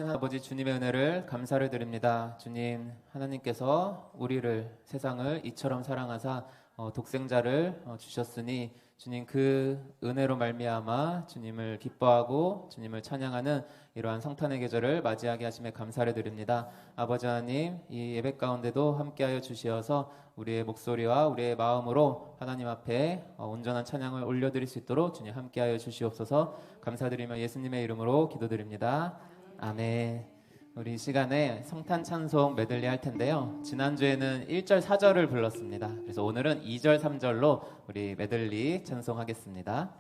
아버지 주님의 은혜를 감사를 드립니다. 주님 하나님께서 우리를 세상을 이처럼 사랑하사 독생자를 주셨으니 주님 그 은혜로 말미암아 주님을 기뻐하고 주님을 찬양하는 이러한 성탄의 계절을 맞이하게 하심에 감사를 드립니다. 아버지 하나님, 이 예배 가운데도 함께하여 주시어서 우리의 목소리와 우리의 마음으로 하나님 앞에 온전한 찬양을 올려드릴 수 있도록 주님 함께하여 주시옵소서. 감사드리며 예수님의 이름으로 기도드립니다. 아멘. 우리 이 시간에 성탄 찬송 메들리 할 텐데요. 지난주에는 1절 4절을 불렀습니다. 그래서 오늘은 2절 3절로 우리 메들리 찬송하겠습니다.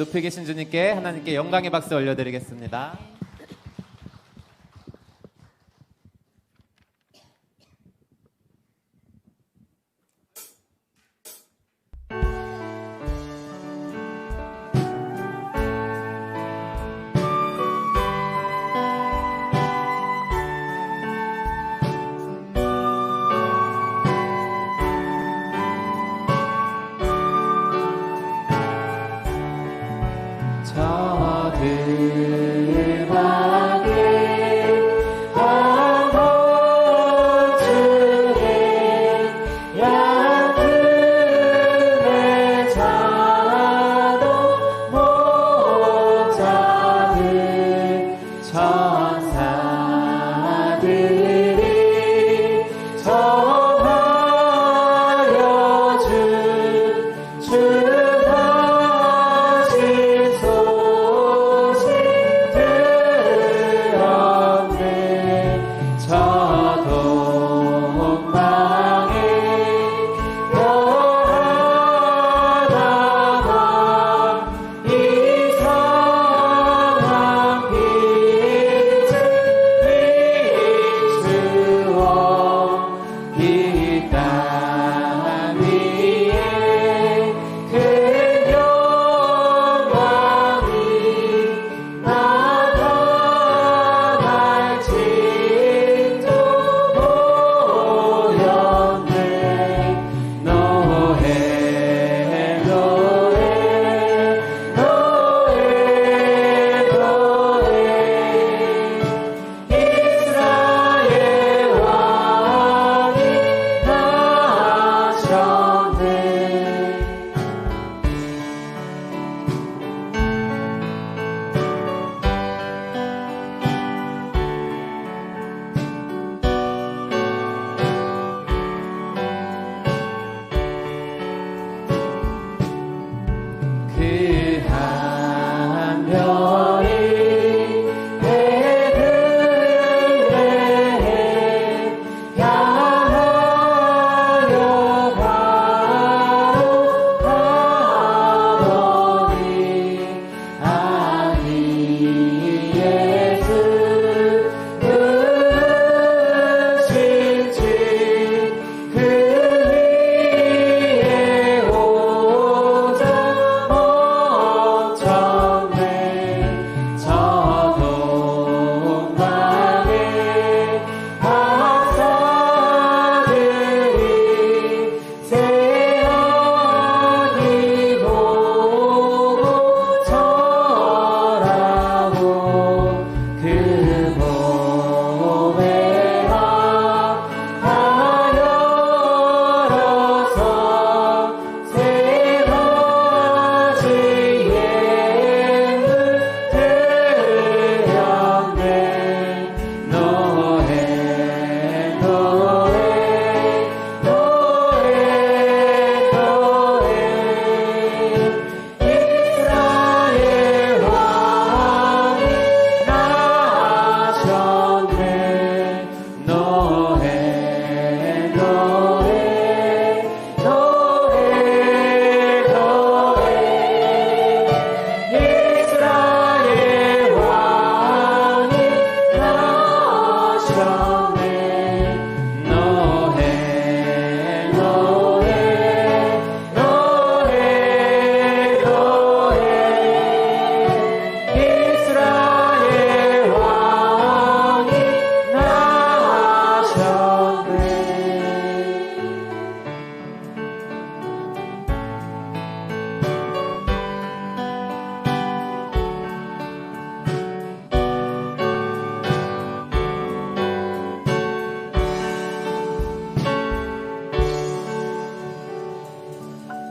높이 계신 주님께 하나님께 영광의 박수 올려드리겠습니다.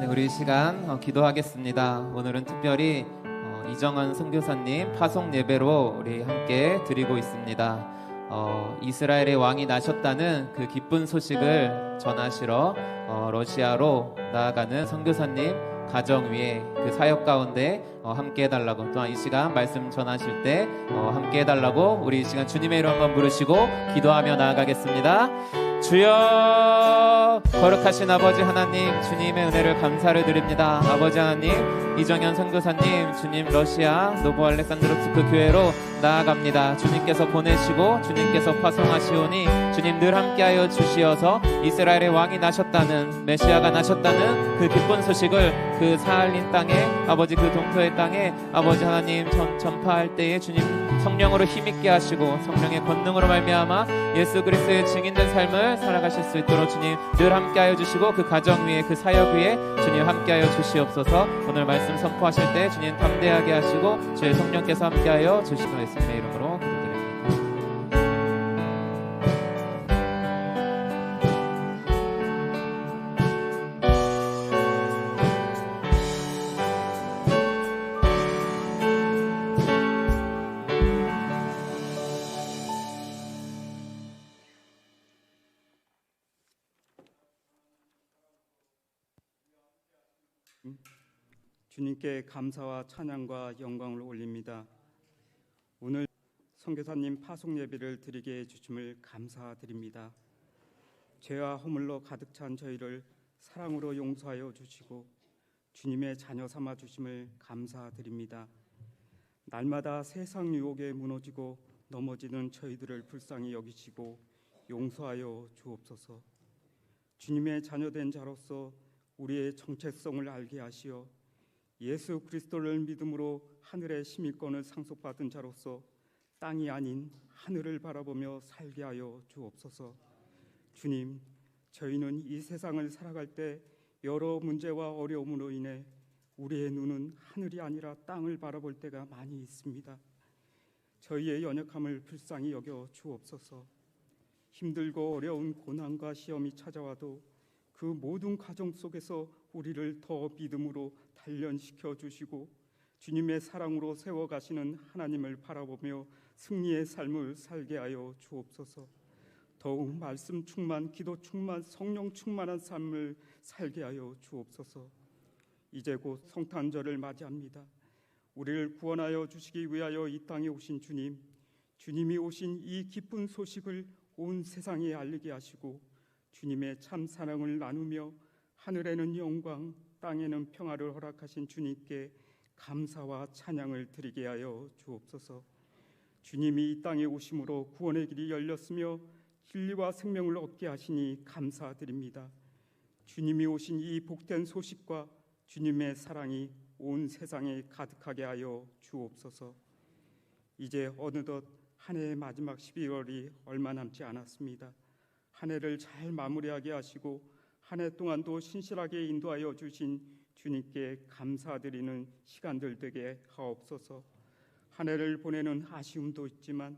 우리 이 시간 기도하겠습니다. 오늘은 특별히 이정환 선교사님 파송 예배로 우리 함께 드리고 있습니다. 이스라엘의 왕이 나셨다는 그 기쁜 소식을 전하시러 러시아로 나아가는 선교사님 가정 위에 그 사역 가운데 함께 해달라고, 또한 이 시간 말씀 전하실 때 함께 해달라고 우리 이 시간 주님의 이름 한번 부르시고 기도하며 나아가겠습니다. 주여. 거룩하신 아버지 하나님, 주님의 은혜를 감사를 드립니다. 아버지 하나님, 이정현 선교사님, 주님 러시아 노보 알렉산드로스크 교회로 나아갑니다. 주님께서 보내시고 주님께서 파송하시오니 주님 늘 함께하여 주시어서 이스라엘의 왕이 나셨다는, 메시아가 나셨다는 그 기쁜 소식을 그 사할린 땅에, 아버지 그 동토의 땅에 아버지 하나님 전파할 때에 주님 성령으로 힘있게 하시고 성령의 권능으로 말미암아 예수 그리스도의 증인된 삶을 살아가실 수 있도록 주님 늘 함께하여 주시고 그 가정 위에, 그 사역 위에 주님 함께하여 주시옵소서. 오늘 말씀 선포하실 때 주님 담대하게 하시고 주의 성령께서 함께하여 주시고 예수님의 이름으로 기도드립니다. 주님께 감사와 찬양과 영광을 올립니다. 오늘 선교사님 파송 예배를 드리게 해주심을 감사드립니다. 죄와 허물로 가득 찬 저희를 사랑으로 용서하여 주시고 주님의 자녀 삼아 주심을 감사드립니다. 날마다 세상 유혹에 무너지고 넘어지는 저희들을 불쌍히 여기시고 용서하여 주옵소서. 주님의 자녀된 자로서 우리의 정체성을 알게 하시어 예수 그리스도를 믿음으로 하늘의 시민권을 상속받은 자로서 땅이 아닌 하늘을 바라보며 살게 하여 주옵소서. 주님, 저희는 이 세상을 살아갈 때 여러 문제와 어려움으로 인해 우리의 눈은 하늘이 아니라 땅을 바라볼 때가 많이 있습니다. 저희의 연약함을 불쌍히 여겨 주옵소서. 힘들고 어려운 고난과 시험이 찾아와도 그 모든 과정 속에서 우리를 더 믿음으로 단련시켜 주시고 주님의 사랑으로 세워가시는 하나님을 바라보며 승리의 삶을 살게 하여 주옵소서. 더욱 말씀 충만, 기도 충만, 성령 충만한 삶을 살게 하여 주옵소서. 이제 곧 성탄절을 맞이합니다. 우리를 구원하여 주시기 위하여 이 땅에 오신 주님, 주님이 오신 이 기쁜 소식을 온 세상에 알리게 하시고 주님의 참 사랑을 나누며 하늘에는 영광, 땅에는 평화를 허락하신 주님께 감사와 찬양을 드리게 하여 주옵소서. 주님이 이 땅에 오심으로 구원의 길이 열렸으며 진리와 생명을 얻게 하시니 감사드립니다. 주님이 오신 이 복된 소식과 주님의 사랑이 온 세상에 가득하게 하여 주옵소서. 이제 어느덧 한 해의 마지막 12월이 얼마 남지 않았습니다. 한 해를 잘 마무리하게 하시고 한 해 동안도 신실하게 인도하여 주신 주님께 감사드리는 시간들 되게 하옵소서. 한 해를 보내는 아쉬움도 있지만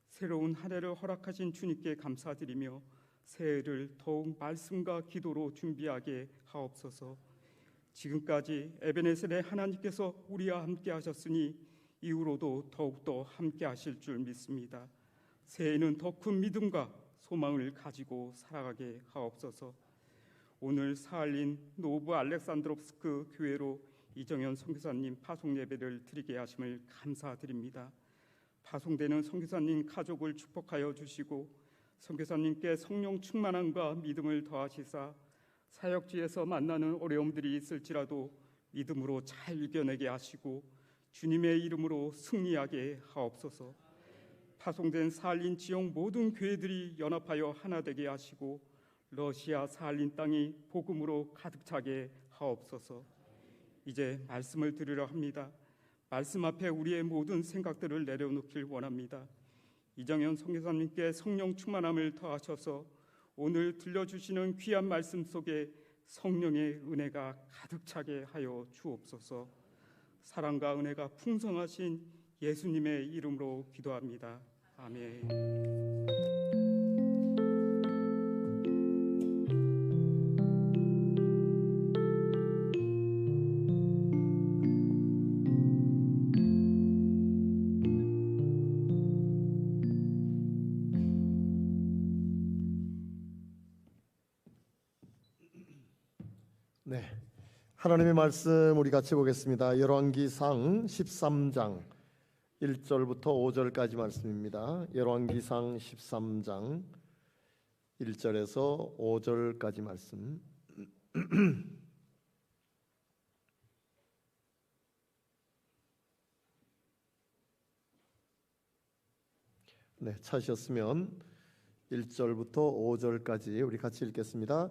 새로운 한 해를 허락하신 주님께 감사드리며 새해를 더욱 말씀과 기도로 준비하게 하옵소서. 지금까지 에베네셀의 하나님께서 우리와 함께 하셨으니 이후로도 더욱더 함께 하실 줄 믿습니다. 새해에는 더 큰 믿음과 소망을 가지고 살아가게 하옵소서. 오늘 사할린 노브 알렉산드롭스크 교회로 이정현 선교사님 파송 예배를 드리게 하심을 감사드립니다. 파송되는 선교사님 가족을 축복하여 주시고 선교사님께 성령 충만함과 믿음을 더하시사 사역지에서 만나는 어려움들이 있을지라도 믿음으로 잘 이겨내게 하시고 주님의 이름으로 승리하게 하옵소서. 파송된 사할린 지역 모든 교회들이 연합하여 하나 되게 하시고 러시아 사할린 땅이 복음으로 가득 차게 하옵소서. 이제 말씀을 드리려 합니다. 말씀 앞에 우리의 모든 생각들을 내려놓길 원합니다. 이정현 선교사님께 성령 충만함을 더하셔서 오늘 들려주시는 귀한 말씀 속에 성령의 은혜가 가득 차게 하여 주옵소서. 사랑과 은혜가 풍성하신 예수님의 이름으로 기도합니다. 아멘. 네, 하나님의 말씀 우리 같이 보겠습니다. 열왕기상 13장 1절부터 5절까지 말씀입니다. 열왕기상 13장 1절에서 5절까지 말씀. 네, 찾으셨으면 1절부터 5절까지 우리 같이 읽겠습니다.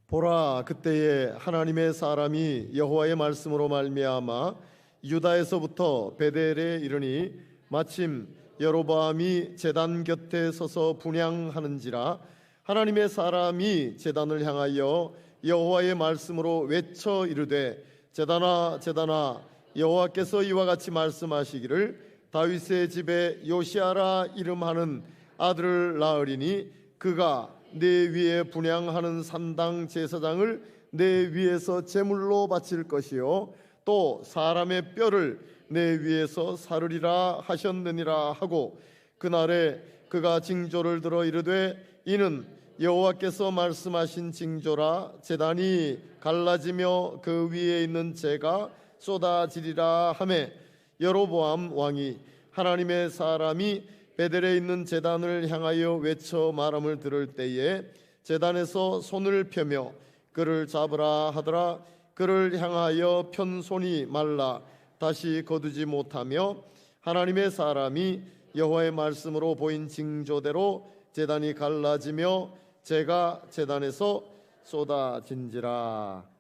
보라, 그때에 하나님의 사람이 여호와의 말씀으로 말미암아 유다에서부터 베델에 이르니 마침 여로보암이 제단 곁에 서서 분향하는지라 하나님의 사람이 제단을 향하여 여호와의 말씀으로 외쳐 이르되 제단아 제단아 여호와께서 이와 같이 말씀하시기를 다윗의 집에 요시아라 이름하는 아들을 낳으리니 그가 내 위에 분향하는 산당 제사장을 내 위에서 제물로 바칠 것이요 또 사람의 뼈를 내 위에서 사르리라 하셨느니라 하고 그날에 그가 징조를 들어 이르되 이는 여호와께서 말씀하신 징조라 제단이 갈라지며 그 위에 있는 재가 쏟아지리라 하매 여로보암 왕이 하나님의 사람이 베델에 있는 제단을 향하여 외쳐 말함을 들을 때에 제단에서 손을 펴며 그를 잡으라 하더라. 그를 향하여 편 손이 말라 다시 거두지 못하며 하나님의 사람이 여호와의 말씀으로 보인 징조대로 제단이 갈라지며 재가 제단에서 쏟아진지라.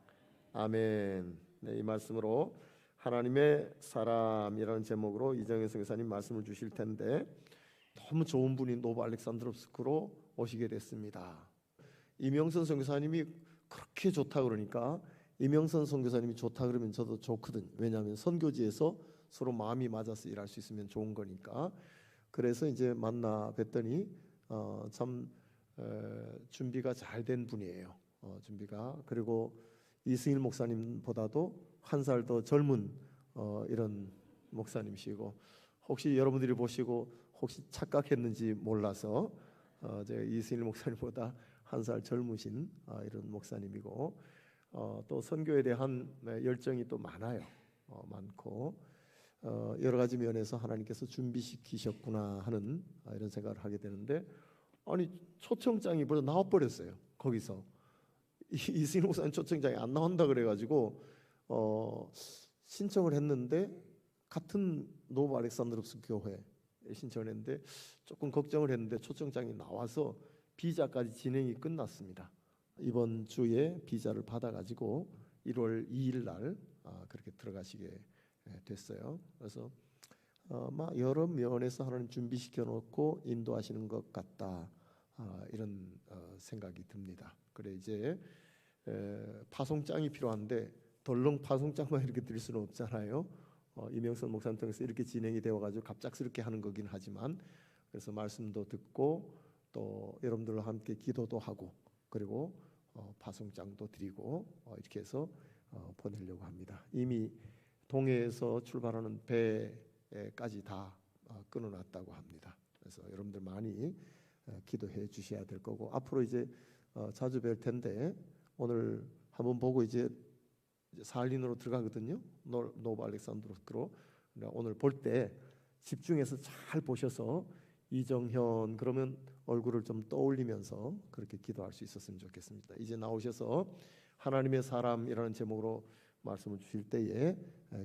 아멘. 네, 이 말씀으로 하나님의 사람이라는 제목으로 이정현 선교사님 말씀을 주실 텐데 너무 좋은 분이 노브 알렉산드롭스크로 오시게 됐습니다. 이명선 선교사님이 그렇게 좋다 그러니까 이명선 선교사님이 좋다 그러면 저도 좋거든. 왜냐하면 선교지에서 서로 마음이 맞아서 일할 수 있으면 좋은 거니까. 그래서 이제 만나 뵀더니 참 준비가 잘 된 분이에요. 준비가. 그리고 이승일 목사님보다도 한 살 더 젊은 이런 목사님이시고 혹시 여러분들이 보시고 혹시 착각했는지 몰라서 제가 이승일 목사님보다 한 살 젊으신 이런 목사님이고 또 선교에 대한 열정이 또 많아요. 많고 여러 가지 면에서 하나님께서 준비시키셨구나 하는 이런 생각을 하게 되는데 아니 초청장이 벌써 나와버렸어요. 거기서 이승일 목사님 초청장이 안 나온다 그래가지고 신청을 했는데 같은 노브 알렉산드롭스 교회에 신청을 했는데 조금 걱정을 했는데 초청장이 나와서 비자까지 진행이 끝났습니다. 이번 주에 비자를 받아가지고 1월 2일 날 그렇게 들어가시게 됐어요. 그래서 여러 면에서 하나님 준비시켜 놓고 인도하시는 것 같다 이런 생각이 듭니다. 그래 이제 파송장이 필요한데 덜렁 파송장만 이렇게 드릴 수는 없잖아요. 이명선 목사님 통해서 이렇게 진행이 되어가지고 갑작스럽게 하는 거긴 하지만 그래서 말씀도 듣고 또 여러분들과 함께 기도도 하고 그리고 파송장도 드리고 이렇게 해서 보내려고 합니다. 이미 동해에서 출발하는 배까지 다 끊어놨다고 합니다. 그래서 여러분들 많이 기도해 주셔야 될 거고 앞으로 이제 자주 뵐 텐데 오늘 한번 보고 이제 사할린으로 들어가거든요. 노브 알렉산드로스크로. 오늘 볼 때 집중해서 잘 보셔서 이정현 그러면 얼굴을 좀 떠올리면서 그렇게 기도할 수 있었으면 좋겠습니다. 이제 나오셔서 하나님의 사람이라는 제목으로 말씀을 주실 때에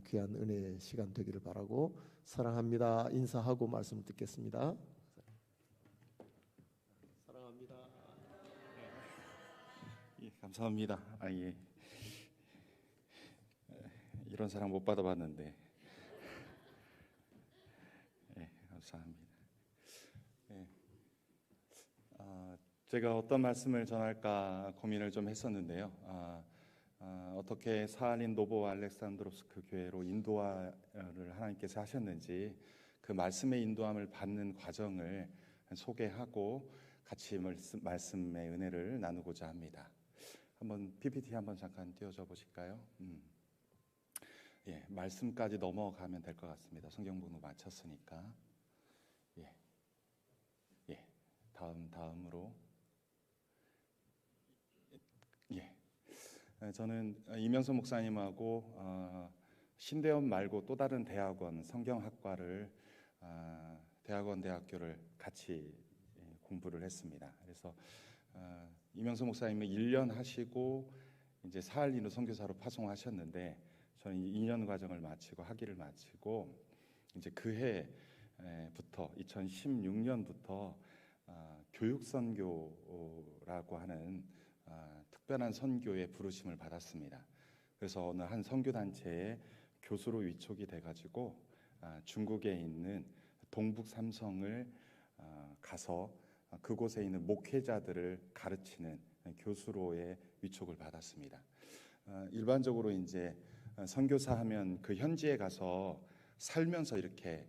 귀한 은혜의 시간 되기를 바라고 사랑합니다. 인사하고 말씀을 듣겠습니다. 사랑합니다. 예, 감사합니다. 예. 이런 사랑 못 받아봤는데 감사합니다. 제가 어떤 말씀을 전할까 고민을 좀 했었는데요. 어떻게 사할린 노브 알렉산드롭스크 교회로 인도를 하나님께서 하셨는지 그 말씀의 인도함을 받는 과정을 소개하고 같이 말씀의 은혜를 나누고자 합니다. 한번 PPT 한번 잠깐 띄워줘 보실까요? 예, 말씀까지 넘어가면 될 것 같습니다. 성경 본문 마쳤으니까. 예, 다음으로. 예, 저는 이명선 목사님하고 신대원 말고 또 다른 대학원 성경학과를 대학원 대학교를 같이 공부를 했습니다. 그래서 이명수 목사님은 1년 하시고 이제 사흘 이후 선교사로 파송하셨는데 저는 2년 과정을 마치고 학위를 마치고 이제 그 해부터 2016년부터 교육 선교라고 하는 특별한 선교의 부르심을 받았습니다. 그래서 어느 한 선교 단체에 교수로 위촉이 돼가지고 중국에 있는 동북 삼성을 가서 그곳에 있는 목회자들을 가르치는 교수로의 위촉을 받았습니다. 일반적으로 이제 선교사 하면 그 현지에 가서 살면서 이렇게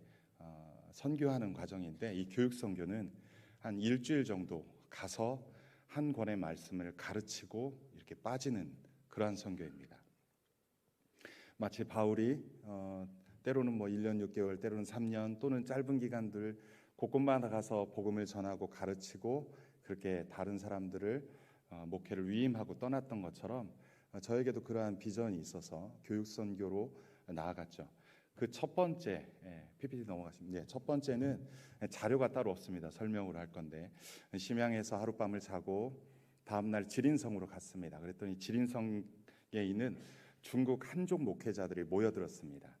선교하는 과정인데 이 교육 선교는 한 일주일 정도 가서 한 권의 말씀을 가르치고 이렇게 빠지는 그러한 선교입니다. 마치 바울이 때로는 1년 6개월, 때로는 3년 또는 짧은 기간들 곳곳마다 가서 복음을 전하고 가르치고 그렇게 다른 사람들을 목회를 위임하고 떠났던 것처럼 저에게도 그러한 비전이 있어서 교육 선교로 나아갔죠. 그 첫 번째 PPT 넘어가시면 첫 번째는 자료가 따로 없습니다. 설명으로 할 건데 심양에서 하룻밤을 자고 다음 날 지린성으로 갔습니다. 그랬더니 지린성에 있는 중국 한족 목회자들이 모여들었습니다.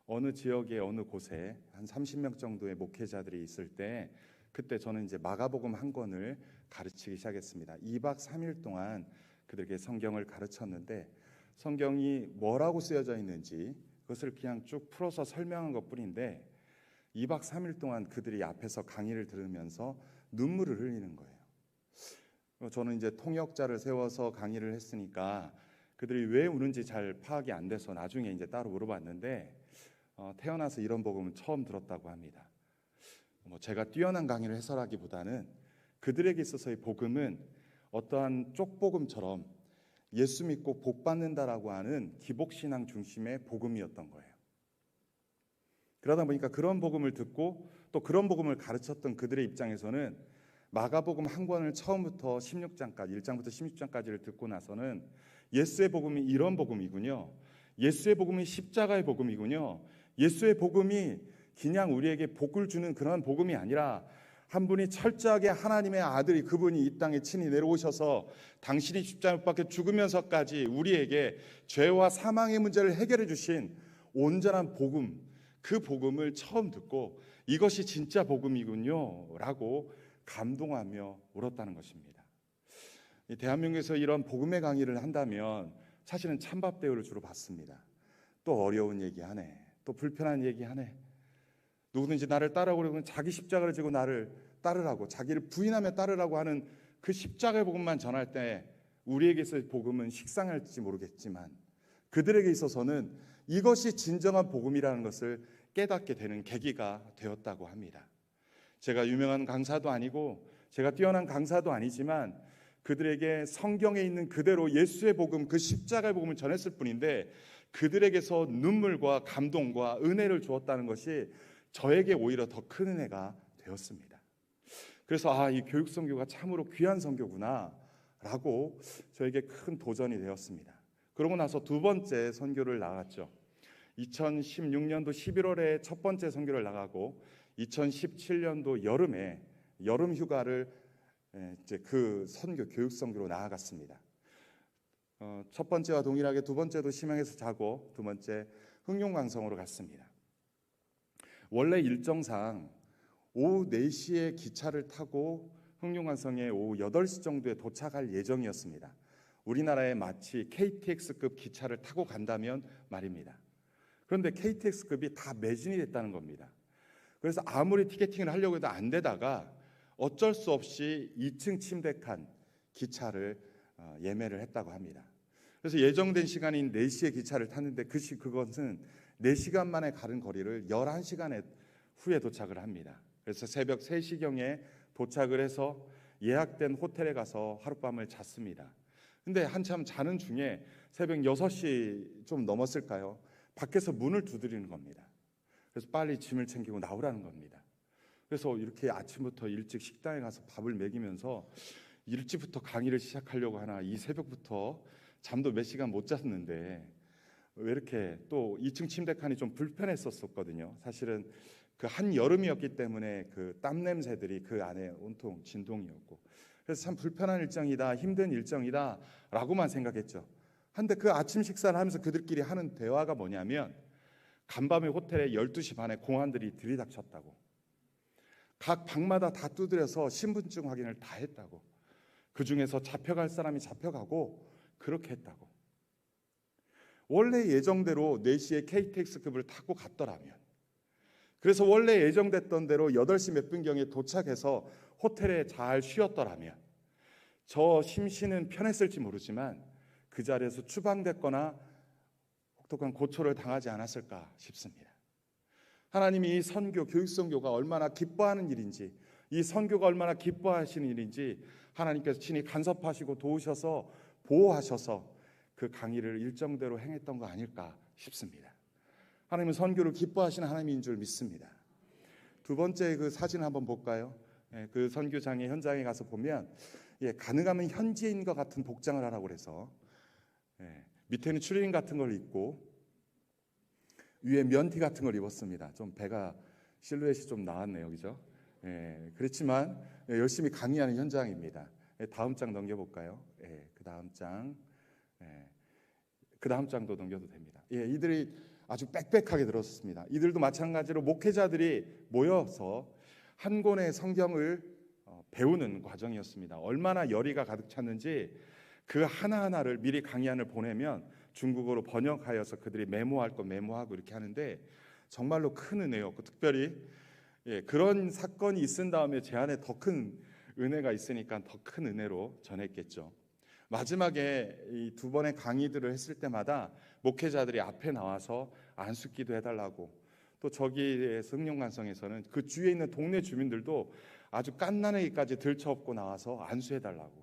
어느 지역에 어느 곳에 한 30명 정도의 목회자들이 있을 때 그때 저는 이제 마가복음 한 권을 가르치기 시작했습니다. 2박 3일 동안 그들에게 성경을 가르쳤는데 성경이 뭐라고 쓰여져 있는지 그것을 그냥 쭉 풀어서 설명한 것뿐인데 2박 3일 동안 그들이 앞에서 강의를 들으면서 눈물을 흘리는 거예요. 저는 이제 통역자를 세워서 강의를 했으니까 그들이 왜 우는지 잘 파악이 안 돼서 나중에 이제 따로 물어봤는데 태어나서 이런 복음은 처음 들었다고 합니다. 제가 뛰어난 강의를 해설하기보다는 그들에게 있어서의 복음은 어떠한 쪽복음처럼 예수 믿고 복 받는다라고 하는 기복신앙 중심의 복음이었던 거예요. 그러다 보니까 그런 복음을 듣고 또 그런 복음을 가르쳤던 그들의 입장에서는 마가복음 한 권을 처음부터 16장까지 1장부터 16장까지를 듣고 나서는 예수의 복음이 이런 복음이군요. 예수의 복음이 십자가의 복음이군요. 예수의 복음이 그냥 우리에게 복을 주는 그런 복음이 아니라 한 분이 철저하게 하나님의 아들이 그분이 이 땅에 친히 내려오셔서 당신이 십자가에 못 박혀 죽으면서까지 우리에게 죄와 사망의 문제를 해결해 주신 온전한 복음, 그 복음을 처음 듣고 이것이 진짜 복음이군요 라고 감동하며 울었다는 것입니다. 대한민국에서 이런 복음의 강의를 한다면 사실은 찬밥 대우를 주로 받습니다. 또 어려운 얘기하네, 또 불편한 얘기하네, 누구든지 나를 따라오려면 자기 십자가를 지고 나를 따르라고, 자기를 부인하며 따르라고 하는 그 십자가의 복음만 전할 때 우리에게서의 복음은 식상할지 모르겠지만 그들에게 있어서는 이것이 진정한 복음이라는 것을 깨닫게 되는 계기가 되었다고 합니다. 제가 유명한 강사도 아니고 제가 뛰어난 강사도 아니지만 그들에게 성경에 있는 그대로 예수의 복음, 그 십자가의 복음을 전했을 뿐인데 그들에게서 눈물과 감동과 은혜를 주었다는 것이 저에게 오히려 더 큰 은혜가 되었습니다. 그래서 이 교육 선교가 참으로 귀한 선교구나 라고 저에게 큰 도전이 되었습니다. 그러고 나서 두 번째 선교를 나갔죠. 2016년도 11월에 첫 번째 선교를 나가고 2017년도 여름에 여름 휴가를 이제 그 선교 교육 선교로 나아갔습니다. 첫 번째와 동일하게 두 번째도 심양에서 자고 두 번째 흥룡강성으로 갔습니다. 원래 일정상 오후 4시에 기차를 타고 흥룡강성에 오후 8시 정도에 도착할 예정이었습니다. 우리나라에 마치 KTX급 기차를 타고 간다면 말입니다. 그런데 KTX급이 다 매진이 됐다는 겁니다. 그래서 아무리 티켓팅을 하려고 해도 안 되다가 어쩔 수 없이 2층 침대 칸 기차를 예매를 했다고 합니다. 그래서 예정된 시간인 4시에 기차를 탔는데 그것은 4시간 만에 가는 거리를 11시간 후에 도착을 합니다. 그래서 새벽 3시경에 도착을 해서 예약된 호텔에 가서 하룻밤을 잤습니다. 근데 한참 자는 중에 새벽 6시 좀 넘었을까요? 밖에서 문을 두드리는 겁니다. 그래서 빨리 짐을 챙기고 나오라는 겁니다. 그래서 이렇게 아침부터 일찍 식당에 가서 밥을 먹이면서 일찍부터 강의를 시작하려고 하나, 이 새벽부터 잠도 몇 시간 못 잤는데 왜 이렇게 또 2층 침대 칸이 좀 불편했었거든요. 사실은 그 한 여름이었기 때문에 그 땀 냄새들이 그 안에 온통 진동이었고 그래서 참 불편한 일정이다, 힘든 일정이다라고만 생각했죠. 한데 그 아침 식사를 하면서 그들끼리 하는 대화가 뭐냐면 간밤에 호텔에 12시 반에 공안들이 들이닥쳤다고. 각 방마다 다 두드려서 신분증 확인을 다 했다고. 그 중에서 잡혀갈 사람이 잡혀가고 그렇게 했다고. 원래 예정대로 4시에 KTX급을 타고 갔더라면, 그래서 원래 예정됐던 대로 8시 몇 분경에 도착해서 호텔에 잘 쉬었더라면 저 심신은 편했을지 모르지만 그 자리에서 추방됐거나 혹독한 고초를 당하지 않았을까 싶습니다. 하나님이 이 선교, 교육선교가 얼마나 기뻐하는 일인지, 이 선교가 얼마나 기뻐하시는 일인지 하나님께서 친히 간섭하시고 도우셔서 보호하셔서 그 강의를 일정대로 행했던 거 아닐까 싶습니다. 하나님은 선교를 기뻐하시는 하나님인 줄 믿습니다. 두 번째 그 사진 한번 볼까요? 그 선교장의 현장에 가서 보면 가능하면 현지인과 같은 복장을 하라고 그래서 밑에는 추리닝 같은 걸 입고 위에 면티 같은 걸 입었습니다. 좀 배가 실루엣이 좀 나왔네요, 그죠? 그렇지만 열심히 강의하는 현장입니다. 다음 장 넘겨볼까요? 그 다음 장, 그 다음 장도 넘겨도 됩니다. 이들이 아주 빽빽하게 들었습니다. 이들도 마찬가지로 목회자들이 모여서 한 권의 성경을 배우는 과정이었습니다. 얼마나 열의가 가득 찼는지 그 하나하나를 미리 강의안을 보내면 중국어로 번역하여서 그들이 메모할 거 메모하고 이렇게 하는데 정말로 큰 은혜였고, 특별히 그런 사건이 있은 다음에 제 안에 더 큰 은혜가 있으니까 더 큰 은혜로 전했겠죠. 마지막에 이 두 번의 강의들을 했을 때마다 목회자들이 앞에 나와서 안수기도 해달라고, 또 저기 성령관성에서는 그 주위에 있는 동네 주민들도 아주 깐난하기까지 들쳐업고 나와서 안수해달라고.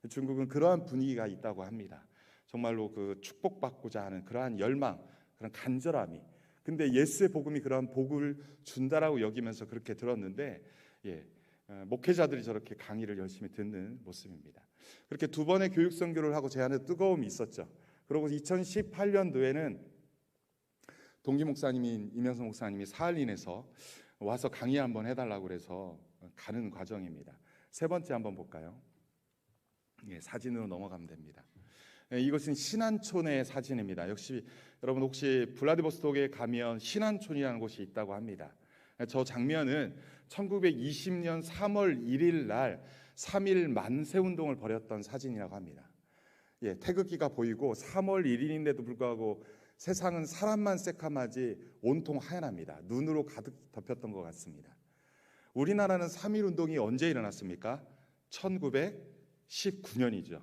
중국은 그러한 분위기가 있다고 합니다. 정말로 그 축복받고자 하는 그러한 열망, 그런 간절함이. 근데 예수의 복음이 그러한 복을 준다라고 여기면서 그렇게 들었는데 목회자들이 저렇게 강의를 열심히 듣는 모습입니다. 그렇게 두 번의 교육 선교를 하고 제 안에 뜨거움이 있었죠. 그리고 2018년도에는 동기 목사님인 이명성 목사님이 사할린에서 와서 강의 한번 해달라고 그래서 가는 과정입니다. 세 번째 한번 볼까요? 사진으로 넘어가면 됩니다. 이것은 신안촌의 사진입니다. 역시 여러분 혹시 블라디보스톡에 가면 신안촌이라는 곳이 있다고 합니다. 저 장면은 1920년 3월 1일 날 3.1 만세운동을 벌였던 사진이라고 합니다. 태극기가 보이고 3월 1일인데도 불구하고 세상은 사람만 새카마지 온통 하얀합니다. 눈으로 가득 덮였던 것 같습니다. 우리나라는 3.1 운동이 언제 일어났습니까? 1919년이죠.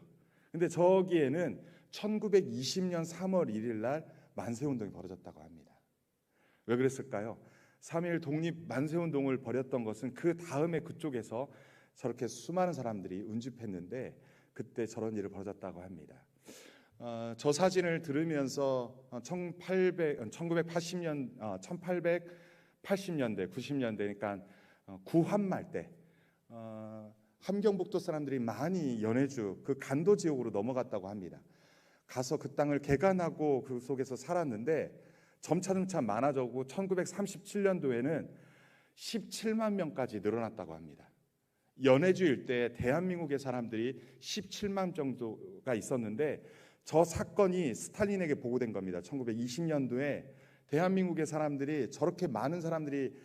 근데 저기에는 1920년 3월 1일 날 만세운동이 벌어졌다고 합니다. 왜 그랬을까요? 3.1 독립 만세운동을 벌였던 것은 그 다음에 그쪽에서 저렇게 수많은 사람들이 운집했는데 그때 저런 일이 벌어졌다고 합니다. 저 사진을 들으면서 1880년, 90년대 그러니까 구한말 때 함경북도 사람들이 많이 연해주 그 간도 지역으로 넘어갔다고 합니다. 가서 그 땅을 개간하고 그 속에서 살았는데 점차점차 많아졌고 1937년도에는 17만 명까지 늘어났다고 합니다. 연해주 일대에 대한민국의 사람들이 17만 정도가 있었는데 저 사건이 스탈린에게 보고된 겁니다. 1920년도에 대한민국의 사람들이 저렇게 많은 사람들이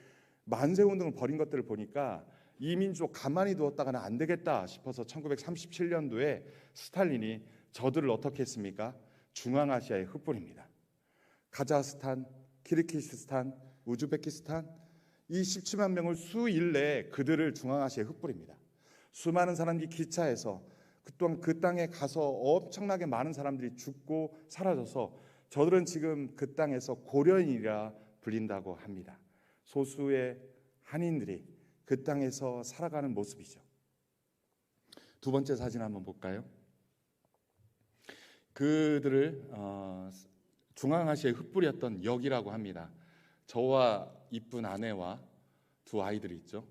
만세운동을 벌인 것들을 보니까 이 민족 가만히 두었다가는 안 되겠다 싶어서 1937년도에 스탈린이 저들을 어떻게 했습니까? 중앙아시아에 흩뿌립니다. 카자흐스탄, 키르기스스탄, 우즈베키스탄 이 17만 명을 수일 내에 그들을 중앙아시아에 흩뿌립니다. 수많은 사람들이 기차에서 또한 그 땅에 가서 엄청나게 많은 사람들이 죽고 사라져서 저들은 지금 그 땅에서 고려인이라 불린다고 합니다. 소수의 한인들이 그 땅에서 살아가는 모습이죠. 두 번째 사진 한번 볼까요? 그들을 중앙아시아에 흩뿌렸던 역이라고 합니다. 저와 이쁜 아내와 두 아이들이 있죠.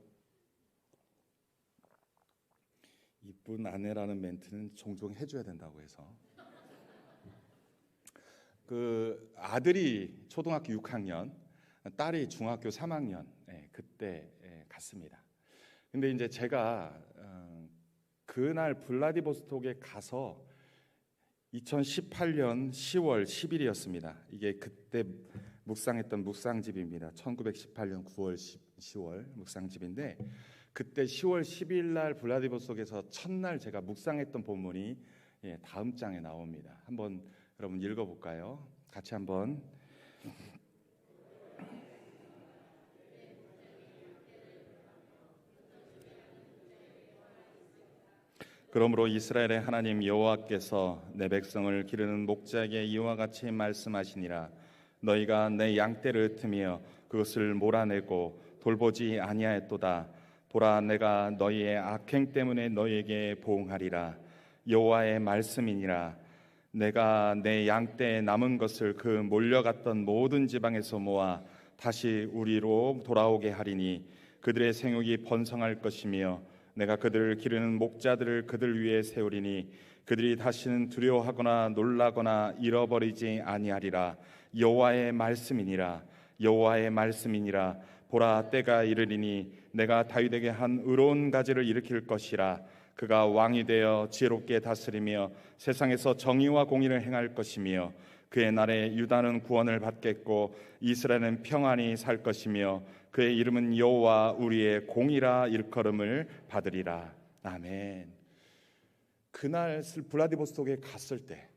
이쁜 아내라는 멘트는 종종 해줘야 된다고 해서 그 아들이 초등학교 6학년, 딸이 중학교 3학년 그때 갔습니다. 근데 이제 제가 그날 블라디보스톡에 가서 2018년 10월 10일이었습니다. 이게 그때 묵상했던 묵상집입니다. 1918년 9월 10월 묵상집인데 그때 10월 10일 날 블라디보스톡에서 첫날 제가 묵상했던 본문이 다음 장에 나옵니다. 한번 여러분 읽어볼까요? 같이 한번. 그러므로 이스라엘의 하나님 여호와께서 내 백성을 기르는 목자에게 이와 같이 말씀하시니라. 너희가 내 양떼를 흩으며 그것을 몰아내고 돌보지 아니하였도다. 보라, 내가 너희의 악행 때문에 너희에게 보응하리라. 여호와의 말씀이니라. 내가 내 양떼에 남은 것을 그 몰려갔던 모든 지방에서 모아 다시 우리로 돌아오게 하리니 그들의 생육이 번성할 것이며 내가 그들을 기르는 목자들을 그들 위에 세우리니 그들이 다시는 두려워하거나 놀라거나 잃어버리지 아니하리라. 여호와의 말씀이니라. 여호와의 말씀이니라. 보라, 때가 이르리니 내가 다윗에게 한 의로운 가지를 일으킬 것이라. 그가 왕이 되어 지혜롭게 다스리며 세상에서 정의와 공의를 행할 것이며 그의 날에 유다는 구원을 받겠고 이스라엘은 평안히 살 것이며 그의 이름은 여호와 우리의 공이라 일컬음을 받으리라. 아멘. 그날 블라디보스톡에 갔을 때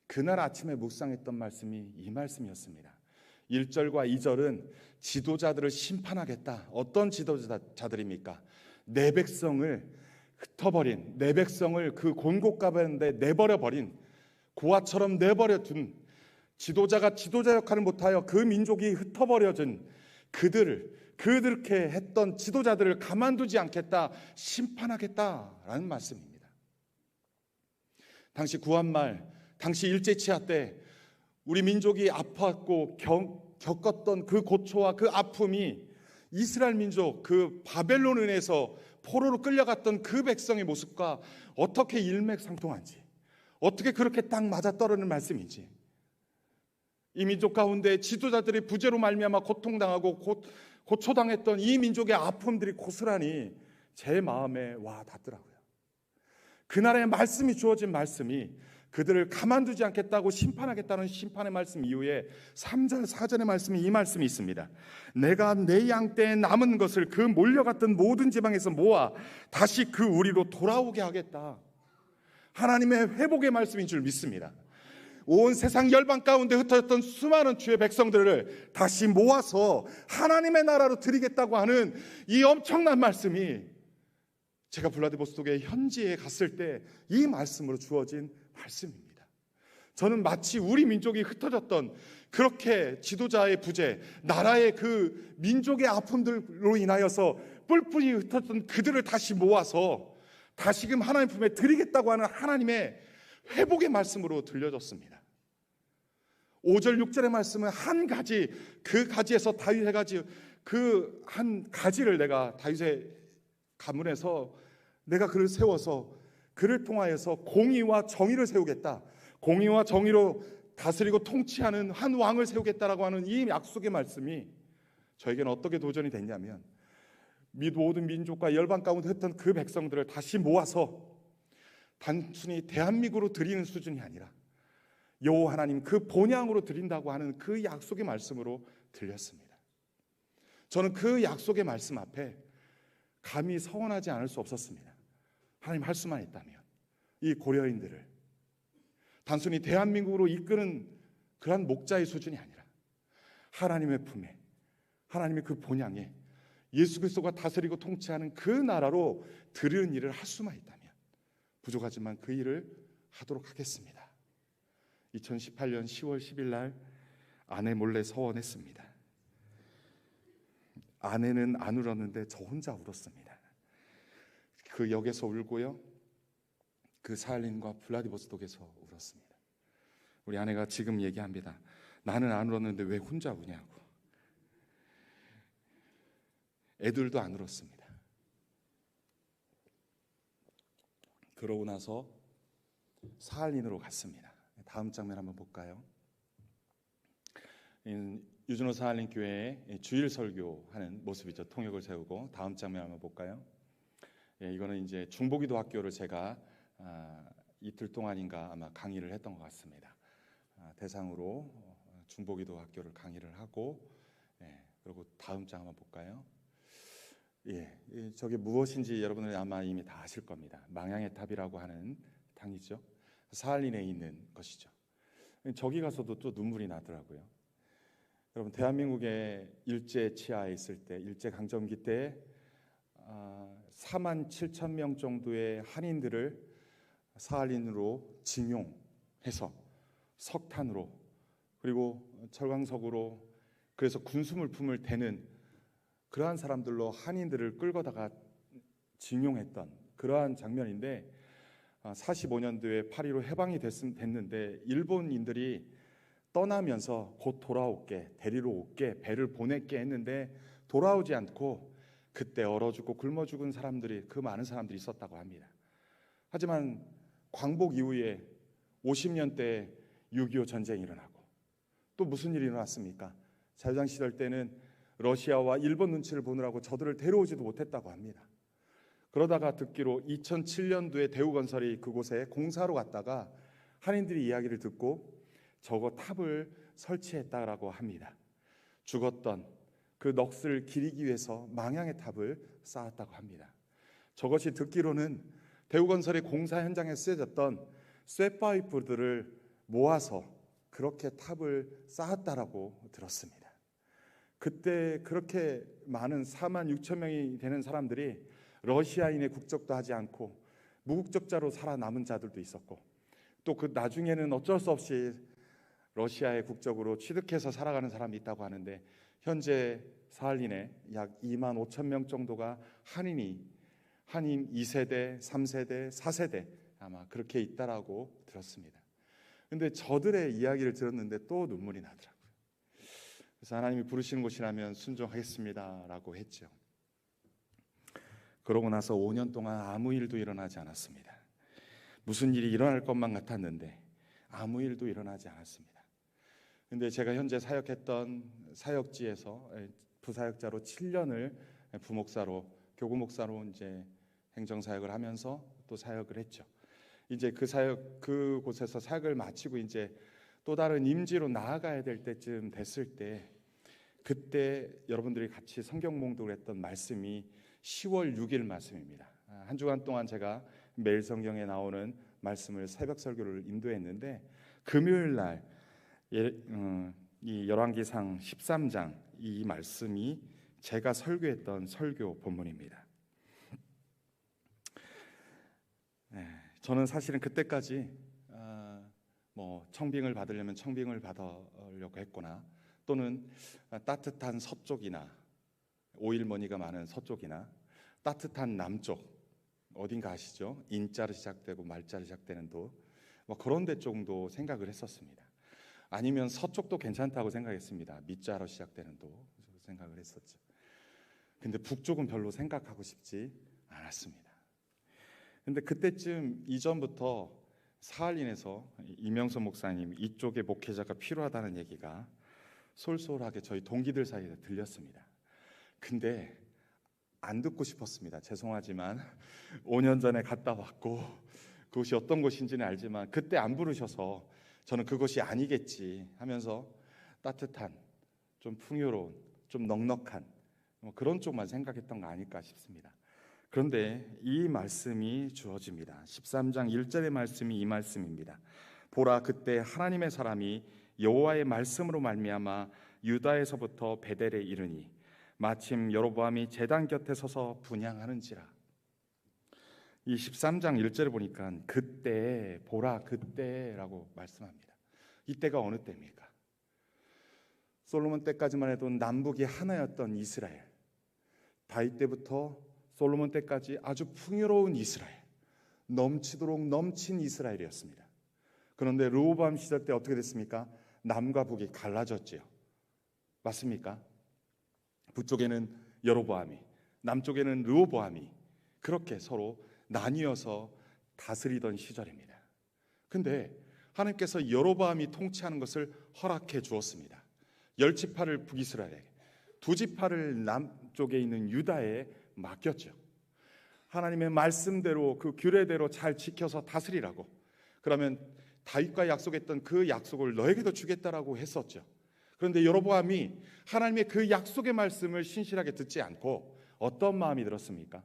그날 아침에 묵상했던 말씀이 이 말씀이었습니다. 1절과 2절은 지도자들을 심판하겠다. 어떤 지도자들입니까? 내 백성을 흩어버린, 내 백성을 그 곤곡 가운데 내버려버린, 고아처럼 내버려둔 지도자가 지도자 역할을 못하여 그 민족이 흩어버려진 그들게 했던 지도자들을 가만두지 않겠다, 심판하겠다라는 말씀입니다. 당시 구한말, 당시 일제치하 때 우리 민족이 아팠고 겪었던 그 고초와 그 아픔이 이스라엘 민족, 그 바벨론에 의해서 포로로 끌려갔던 그 백성의 모습과 어떻게 일맥상통한지, 어떻게 그렇게 딱 맞아떨어지는 말씀인지, 이 민족 가운데 지도자들이 부재로 말미암아 고통당하고 고초당했던 이 민족의 아픔들이 고스란히 제 마음에 와 닿더라고요. 그날의 말씀이 주어진 말씀이 그들을 가만두지 않겠다고 심판하겠다는 심판의 말씀 이후에 3절 4절의 말씀이 이 말씀이 있습니다. 내가 내 양떼에 남은 것을 그 몰려갔던 모든 지방에서 모아 다시 그 우리로 돌아오게 하겠다. 하나님의 회복의 말씀인 줄 믿습니다. 온 세상 열방 가운데 흩어졌던 수많은 주의 백성들을 다시 모아서 하나님의 나라로 드리겠다고 하는 이 엄청난 말씀이 제가 블라디보스톡의 현지에 갔을 때 이 말씀으로 주어진 말씀입니다. 저는 마치 우리 민족이 흩어졌던 그렇게 지도자의 부재, 나라의 그 민족의 아픔들로 인하여서 뿔뿔이 흩어졌던 그들을 다시 모아서 다시금 하나님 품에 드리겠다고 하는 하나님의 회복의 말씀으로 들려졌습니다. 5절 6절의 말씀은 한 가지, 그 가지에서 다윗의 가지, 그 한 가지를 내가 다윗의 가문에서 내가 그를 세워서 그를 통하여서 공의와 정의를 세우겠다, 공의와 정의로 다스리고 통치하는 한 왕을 세우겠다라고 하는 이 약속의 말씀이 저에게는 어떻게 도전이 됐냐면, 모든 민족과 열방 가운데 했던 그 백성들을 다시 모아서 단순히 대한민국으로 드리는 수준이 아니라 여호와 하나님 그 본향으로 드린다고 하는 그 약속의 말씀으로 들렸습니다. 저는 그 약속의 말씀 앞에 감히 서원하지 않을 수 없었습니다. 하나님 할 수만 있다면 이 고려인들을 단순히 대한민국으로 이끄는 그런 목자의 수준이 아니라 하나님의 품에, 하나님의 그 본향에 예수 그리스도가 다스리고 통치하는 그 나라로 드리는 일을 할 수만 있다면 부족하지만 그 일을 하도록 하겠습니다. 2018년 10월 10일 날 아내 몰래 서원했습니다. 아내는 안 울었는데 저 혼자 울었습니다. 그 역에서 울고요, 그 사할린과 블라디보스톡에서 울었습니다. 우리 아내가 지금 얘기합니다. 나는 안 울었는데 왜 혼자 우냐고. 애들도 안 울었습니다. 그러고 나서 사할린으로 갔습니다. 다음 장면 한번 볼까요? 유준호 사할린 교회에 주일 설교하는 모습이죠. 통역을 세우고. 다음 장면 한번 볼까요? 이거는 이제 중보기도 학교를 제가 이틀 동안인가 아마 강의를 했던 것 같습니다. 대상으로 중보기도 학교를 강의를 하고, 그리고 다음 장 한번 볼까요? 저게 무엇인지 여러분들이 아마 이미 다 아실 겁니다. 망향의 탑이라고 하는 당이죠. 사할린에 있는 것이죠. 저기 가서도 또 눈물이 나더라고요. 여러분, 대한민국의 일제 치하에 있을 때, 일제 강점기 때 4만 7천 명 정도의 한인들을 사할린으로 징용해서 석탄으로, 그리고 철광석으로, 그래서 군수물품을 대는 그러한 사람들로 한인들을 끌고다가 징용했던 그러한 장면인데, 45년도에 8.15 해방이 됐는데 일본인들이 떠나면서 곧 돌아올게, 데리러 올게, 배를 보낼게 했는데 돌아오지 않고 그때 얼어 죽고 굶어 죽은 사람들이, 그 많은 사람들이 있었다고 합니다. 하지만 광복 이후에 50년대에 6.25 전쟁이 일어나고 또 무슨 일이 일어났습니까? 자유당 시절 때는 러시아와 일본 눈치를 보느라고 저들을 데려오지도 못했다고 합니다. 그러다가 듣기로 2007년도에 대우건설이 그곳에 공사로 갔다가 한인들이 이야기를 듣고 저거 탑을 설치했다라고 합니다. 죽었던 그 넋을 기리기 위해서 망향의 탑을 쌓았다고 합니다. 저것이 듣기로는 대우건설의 공사 현장에 쓰여졌던 쇠파이프들을 모아서 그렇게 탑을 쌓았다라고 들었습니다. 그때 그렇게 많은 4만 6천 명이 되는 사람들이 러시아인의 국적도 하지 않고 무국적자로 살아남은 자들도 있었고, 또 그 나중에는 어쩔 수 없이 러시아의 국적으로 취득해서 살아가는 사람이 있다고 하는데, 현재 사할린에 약 2만 5천 명 정도가 한인 2세대, 3세대, 4세대 아마 그렇게 있다라고 들었습니다. 근데 저들의 이야기를 들었는데 또 눈물이 나더라고요. 그래서 하나님이 부르시는 곳이라면 순종하겠습니다라고 했죠. 그러고 나서 5년 동안 아무 일도 일어나지 않았습니다. 무슨 일이 일어날 것만 같았는데 아무 일도 일어나지 않았습니다. 근데 제가 현재 사역했던 사역지에서 부사역자로 7년을 부목사로, 교구 목사로 이제 행정 사역을 하면서 또 사역을 했죠. 이제 그곳에서 사역을 마치고 이제 또 다른 임지로 나아가야 될 때쯤 됐을 때, 그때 여러분들이 같이 성경 봉독을 했던 말씀이 10월 6일 말씀입니다. 한 주간 동안 제가 매일 성경에 나오는 말씀을 새벽 설교를 인도했는데, 금요일 날 이 열왕기상 13장 이 말씀이 제가 설교했던 설교 본문입니다. 저는 사실은 그때까지 청빙을 받으려면 청빙을 받으려고 했거나, 또는 따뜻한 서쪽이나 오일머니가 많은 서쪽이나 따뜻한 남쪽, 어딘가 아시죠? 인자로 시작되고 말자로 시작되는 도, 그런 데 정도 생각을 했었습니다. 아니면 서쪽도 괜찮다고 생각했습니다. 밑자로 시작되는 도 생각을 했었죠. 근데 북쪽은 별로 생각하고 싶지 않았습니다. 근데 그때쯤 이전부터 사할린에서 이명선 목사님 이쪽에 목회자가 필요하다는 얘기가 솔솔하게 저희 동기들 사이에 들렸습니다. 근데 안 듣고 싶었습니다. 죄송하지만 5년 전에 갔다 왔고 그것이 어떤 곳인지는 알지만 그때 안 부르셔서 저는 그것이 아니겠지 하면서 따뜻한, 좀 풍요로운, 좀 넉넉한 그런 쪽만 생각했던 거 아닐까 싶습니다. 그런데 이 말씀이 주어집니다. 13장 1절의 말씀이 이 말씀입니다. 보라, 그때 하나님의 사람이 여호와의 말씀으로 말미암아 유다에서부터 베델에 이르니 마침 여로보암이 제단 곁에 서서 분향하는지라. 이 13장 1절을 보니까 그때, 보라 그때라고 말씀합니다. 이때가 어느 때입니까? 솔로몬 때까지만 해도 남북이 하나였던 이스라엘, 다윗 때부터 솔로몬 때까지 아주 풍요로운 이스라엘, 넘치도록 넘친 이스라엘이었습니다. 그런데 르호보암 시절 때 어떻게 됐습니까? 남과 북이 갈라졌지요. 맞습니까? 북쪽에는 여로보암이, 남쪽에는 르호보암이 그렇게 서로 나뉘어서 다스리던 시절입니다. 근데 하나님께서 여로보암이 통치하는 것을 허락해 주었습니다. 10지파를 북이스라엘에게, 2지파를 남쪽에 있는 유다에 맡겼죠. 하나님의 말씀대로 그 규례대로 잘 지켜서 다스리라고. 그러면 다윗과 약속했던 그 약속을 너에게도 주겠다라고 했었죠. 그런데 여로보암이 하나님의 그 약속의 말씀을 신실하게 듣지 않고 어떤 마음이 들었습니까?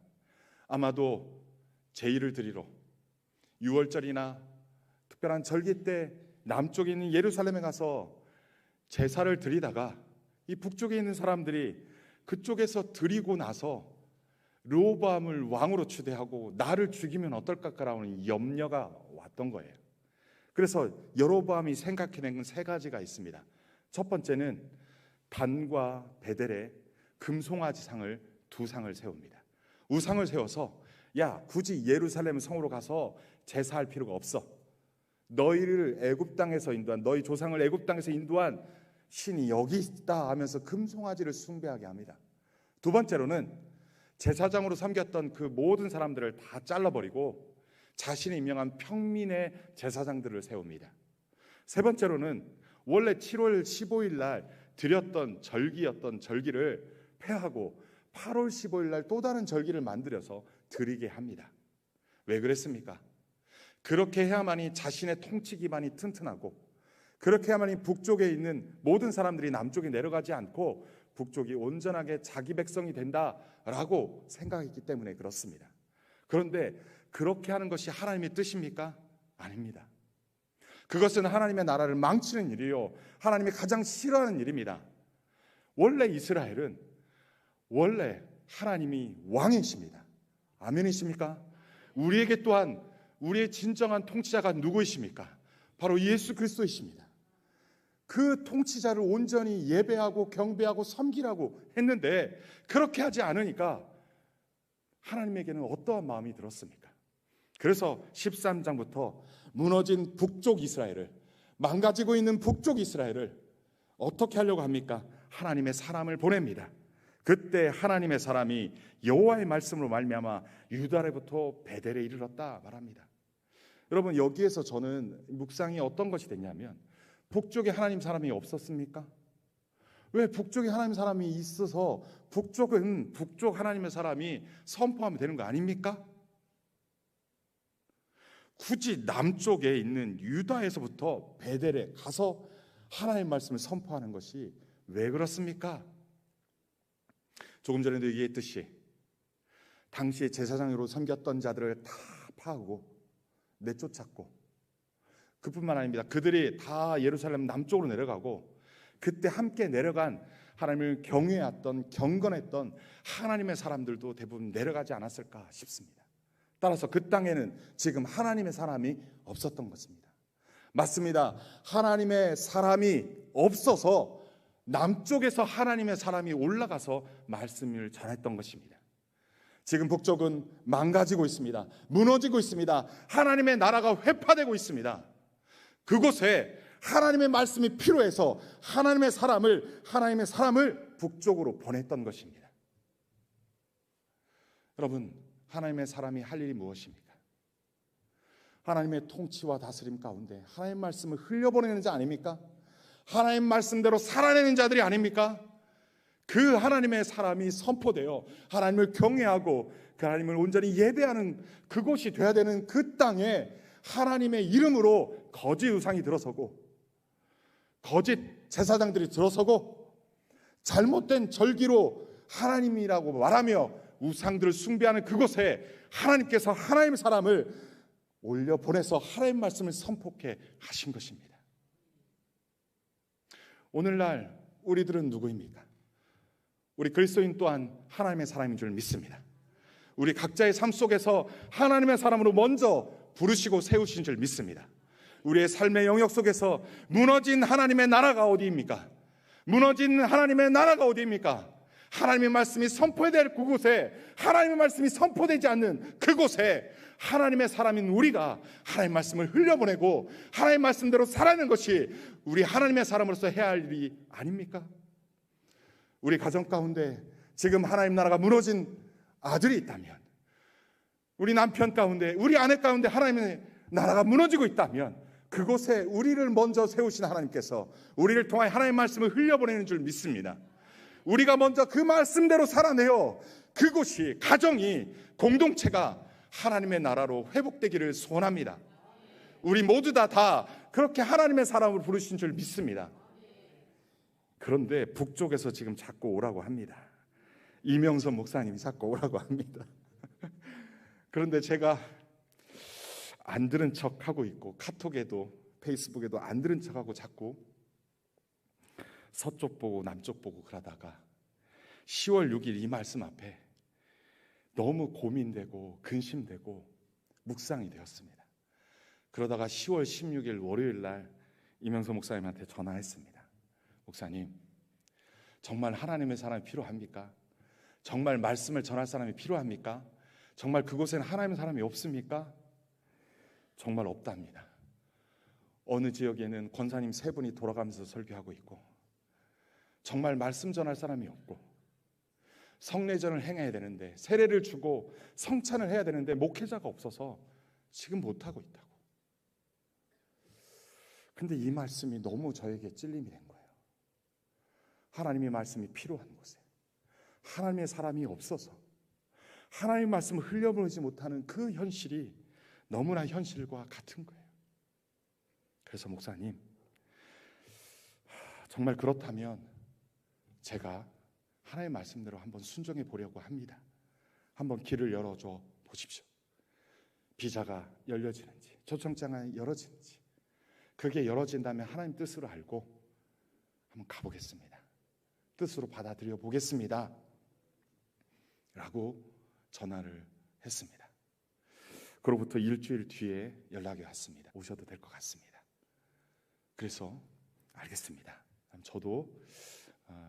아마도 제의를 드리러 유월절이나 특별한 절기 때 남쪽에 있는 예루살렘에 가서 제사를 드리다가 이 북쪽에 있는 사람들이 그쪽에서 드리고 나서 르호보암을 왕으로 추대하고 나를 죽이면 어떨까라는 염려가 왔던 거예요. 그래서 여로보암이 생각해낸 건 세 가지가 있습니다. 첫 번째는 단과 베델에 금송아지상을 두 상을 세웁니다. 우상을 세워서 야, 굳이 예루살렘 성으로 가서 제사할 필요가 없어. 너희를 애굽 땅에서 인도한, 너희 조상을 애굽 땅에서 인도한 신이 여기 있다 하면서 금송아지를 숭배하게 합니다. 두 번째로는 제사장으로 섬겼던 그 모든 사람들을 다 잘라버리고 자신이 임명한 평민의 제사장들을 세웁니다. 세 번째로는 원래 7월 15일 날 드렸던 절기였던 절기를 폐하고 8월 15일 날 또 다른 절기를 만들어서 드리게 합니다. 왜 그랬습니까? 그렇게 해야만이 자신의 통치 기반이 튼튼하고, 그렇게 해야만이 북쪽에 있는 모든 사람들이 남쪽에 내려가지 않고 북쪽이 온전하게 자기 백성이 된다라고 생각했기 때문에 그렇습니다. 그런데 그렇게 하는 것이 하나님의 뜻입니까? 아닙니다. 그것은 하나님의 나라를 망치는 일이요, 하나님이 가장 싫어하는 일입니다. 원래 이스라엘은 원래 하나님이 왕이십니다. 아멘이십니까? 우리에게 또한 우리의 진정한 통치자가 누구이십니까? 바로 예수 그리스도이십니다. 그 통치자를 온전히 예배하고 경배하고 섬기라고 했는데 그렇게 하지 않으니까 하나님에게는 어떠한 마음이 들었습니까? 그래서 13장부터 무너진 북쪽 이스라엘을, 망가지고 있는 북쪽 이스라엘을 어떻게 하려고 합니까? 하나님의 사람을 보냅니다. 그때 하나님의 사람이 여호와의 말씀으로 말미암아 유다로부터 베델에 이르렀다 말합니다. 여러분, 여기에서 저는 묵상이 어떤 것이 됐냐면, 북쪽에 하나님 사람이 없었습니까? 왜 북쪽에 하나님 사람이 있어서 북쪽은 북쪽 하나님의 사람이 선포하면 되는 거 아닙니까? 굳이 남쪽에 있는 유다에서부터 베델에 가서 하나님의 말씀을 선포하는 것이 왜 그렇습니까? 조금 전에도 얘기했듯이 당시에 제사장으로 섬겼던 자들을 다 파하고 내쫓았고, 그뿐만 아닙니다. 그들이 다 예루살렘 남쪽으로 내려가고, 그때 함께 내려간 하나님을 경외했던, 경건했던 하나님의 사람들도 대부분 내려가지 않았을까 싶습니다. 따라서 그 땅에는 지금 하나님의 사람이 없었던 것입니다. 맞습니다. 하나님의 사람이 없어서 남쪽에서 하나님의 사람이 올라가서 말씀을 전했던 것입니다. 지금 북쪽은 망가지고 있습니다. 무너지고 있습니다. 하나님의 나라가 회파되고 있습니다. 그곳에 하나님의 말씀이 필요해서 하나님의 사람을 북쪽으로 보냈던 것입니다. 여러분, 하나님의 사람이 할 일이 무엇입니까? 하나님의 통치와 다스림 가운데 하나님의 말씀을 흘려보내는 자 아닙니까? 하나님 말씀대로 살아내는 자들이 아닙니까? 그 하나님의 사람이 선포되어 하나님을 경외하고 그 하나님을 온전히 예배하는 그곳이 돼야 되는 그 땅에 하나님의 이름으로 거짓 우상이 들어서고, 거짓 제사장들이 들어서고, 잘못된 절기로 하나님이라고 말하며 우상들을 숭배하는 그곳에 하나님께서 하나님의 사람을 올려 보내서 하나님의 말씀을 선포케 하신 것입니다. 오늘날 우리들은 누구입니까? 우리 그리스도인 또한 하나님의 사람인 줄 믿습니다. 우리 각자의 삶 속에서 하나님의 사람으로 먼저 부르시고 세우신 줄 믿습니다. 우리의 삶의 영역 속에서 무너진 하나님의 나라가 어디입니까? 무너진 하나님의 나라가 어디입니까? 하나님의 말씀이 선포될 그곳에, 하나님의 말씀이 선포되지 않는 그곳에 하나님의 사람인 우리가 하나님의 말씀을 흘려보내고 하나님의 말씀대로 살아내는 것이 우리 하나님의 사람으로서 해야 할 일이 아닙니까? 우리 가정 가운데 지금 하나님 나라가 무너진 아들이 있다면, 우리 남편 가운데, 우리 아내 가운데 하나님의 나라가 무너지고 있다면, 그곳에 우리를 먼저 세우신 하나님께서 우리를 통하여 하나님의 말씀을 흘려보내는 줄 믿습니다. 우리가 먼저 그 말씀대로 살아내어 그곳이, 가정이, 공동체가 하나님의 나라로 회복되기를 소원합니다. 우리 모두 다 그렇게 하나님의 사람을 부르신 줄 믿습니다. 그런데 북쪽에서 지금 자꾸 오라고 합니다. 이명선 목사님이 자꾸 오라고 합니다. 그런데 제가 안 들은 척하고 있고, 카톡에도 페이스북에도 안 들은 척하고 자꾸 서쪽 보고 남쪽 보고 그러다가 10월 6일 이 말씀 앞에 너무 고민되고 근심되고 묵상이 되었습니다. 그러다가 10월 16일 월요일 날 이명서 목사님한테 전화했습니다. 목사님, 정말 하나님의 사람이 필요합니까? 정말 말씀을 전할 사람이 필요합니까? 정말 그곳에는 하나님의 사람이 없습니까? 정말 없답니다. 어느 지역에는 권사님 3분이 돌아가면서 설교하고 있고, 정말 말씀 전할 사람이 없고, 성례전을 행해야 되는데, 세례를 주고 성찬을 해야 되는데 목회자가 없어서 지금 못하고 있다고. 근데 이 말씀이 너무 저에게 찔림이 된 거예요. 하나님의 말씀이 필요한 곳에 하나님의 사람이 없어서 하나님의 말씀을 흘려보내지 못하는 그 현실이 너무나 현실과 같은 거예요. 그래서 목사님, 정말 그렇다면 제가 하나님의 말씀대로 한번 순종해 보려고 합니다. 한번 길을 열어줘 보십시오. 비자가 열려지는지, 초청장이 열어지는지, 그게 열어진다면 하나님 뜻으로 알고 한번 가보겠습니다. 뜻으로 받아들여 보겠습니다. 라고 전화를 했습니다. 그로부터 일주일 뒤에 연락이 왔습니다. 오셔도 될 것 같습니다. 그래서 알겠습니다. 저도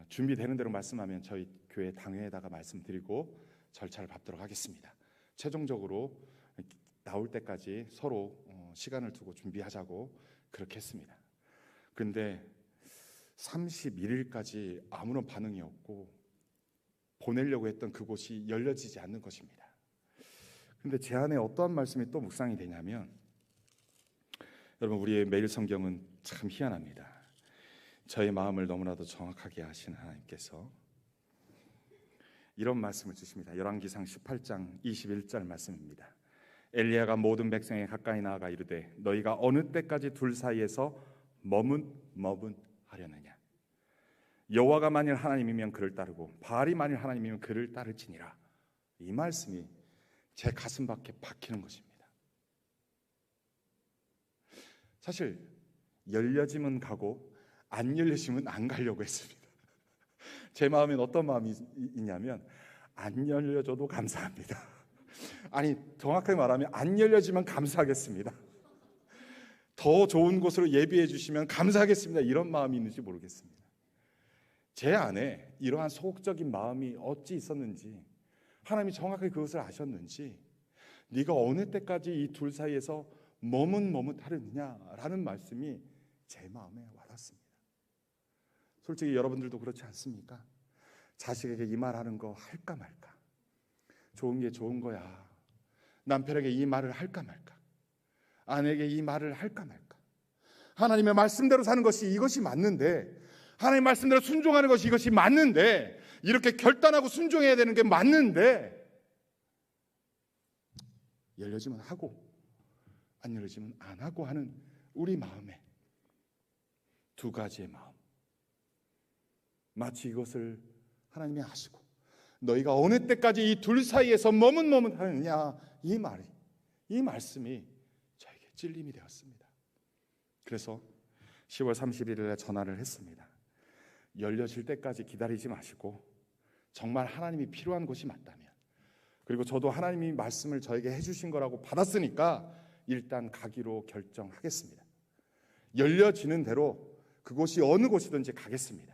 준비되는 대로 말씀하면 저희 교회 당회에다가 말씀드리고 절차를 밟도록 하겠습니다. 최종적으로 나올 때까지 서로 시간을 두고 준비하자고 그렇게 했습니다. 그런데 31일까지 아무런 반응이 없고 보내려고 했던 그곳이 열려지지 않는 것입니다. 그런데 제 안에 어떠한 말씀이 또 묵상이 되냐면, 여러분, 우리의 매일 성경은 참 희한합니다. 저의 마음을 너무나도 정확하게 아시는 하나님께서 이런 말씀을 주십니다. 열왕기상 18장 21절 말씀입니다. 엘리야가 모든 백성에 가까이 나아가 이르되 너희가 어느 때까지 둘 사이에서 머문하려느냐. 여호와가 만일 하나님이면 그를 따르고 바알이 만일 하나님이면 그를 따를지니라. 이 말씀이 제 가슴 밖에 박히는 것입니다. 사실 열려지면 가고 안 열려지면 안 가려고 했습니다. 제 마음엔 어떤 마음이 있냐면, 안 열려줘도 감사합니다. 아니, 정확하게 말하면 안 열려지면 감사하겠습니다. 더 좋은 곳으로 예비해 주시면 감사하겠습니다. 이런 마음이 있는지 모르겠습니다. 제 안에 이러한 소극적인 마음이 어찌 있었는지, 하나님이 정확하게 그것을 아셨는지, 네가 어느 때까지 이 둘 사이에서 머뭇하느냐라는 말씀이 제 마음에 와닿습니다. 솔직히 여러분들도 그렇지 않습니까? 자식에게 이 말하는 거 할까 말까, 좋은 게 좋은 거야, 남편에게 이 말을 할까 말까, 아내에게 이 말을 할까 말까, 하나님의 말씀대로 사는 것이 이것이 맞는데, 하나님의 말씀대로 순종하는 것이 이것이 맞는데, 이렇게 결단하고 순종해야 되는 게 맞는데, 열려지면 하고 안 열려지면 안 하고 하는 우리 마음에 두 가지의 마음, 마치 이것을 하나님이 아시고 너희가 어느 때까지 이 둘 사이에서 머뭇하느냐, 이 말씀이 저에게 찔림이 되었습니다. 그래서 10월 31일에 전화를 했습니다. 열려질 때까지 기다리지 마시고 정말 하나님이 필요한 곳이 맞다면, 그리고 저도 하나님이 말씀을 저에게 해주신 거라고 받았으니까 일단 가기로 결정하겠습니다. 열려지는 대로 그곳이 어느 곳이든지 가겠습니다.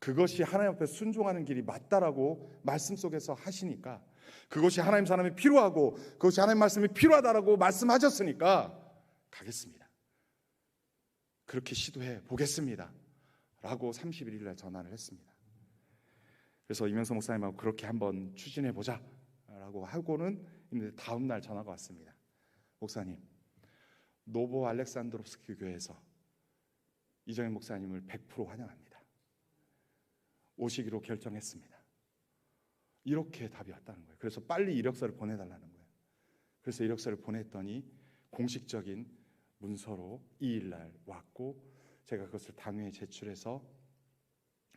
그것이 하나님 앞에 순종하는 길이 맞다라고 말씀 속에서 하시니까, 그것이 하나님 사람이 필요하고 그것이 하나님 말씀이 필요하다라고 말씀하셨으니까 가겠습니다. 그렇게 시도해 보겠습니다 라고 31일 날 전화를 했습니다. 그래서 이명서 목사님하고 그렇게 한번 추진해 보자 라고 하고는 있는데, 다음 날 전화가 왔습니다. 목사님, 노보 알렉산드롭스키 교회에서 이정현 목사님을 100% 환영합니다. 오시기로 결정했습니다. 이렇게 답이 왔다는 거예요. 그래서 빨리 이력서를 보내달라는 거예요. 그래서 이력서를 보냈더니 공식적인 문서로 2일날 왔고, 제가 그것을 당회에 제출해서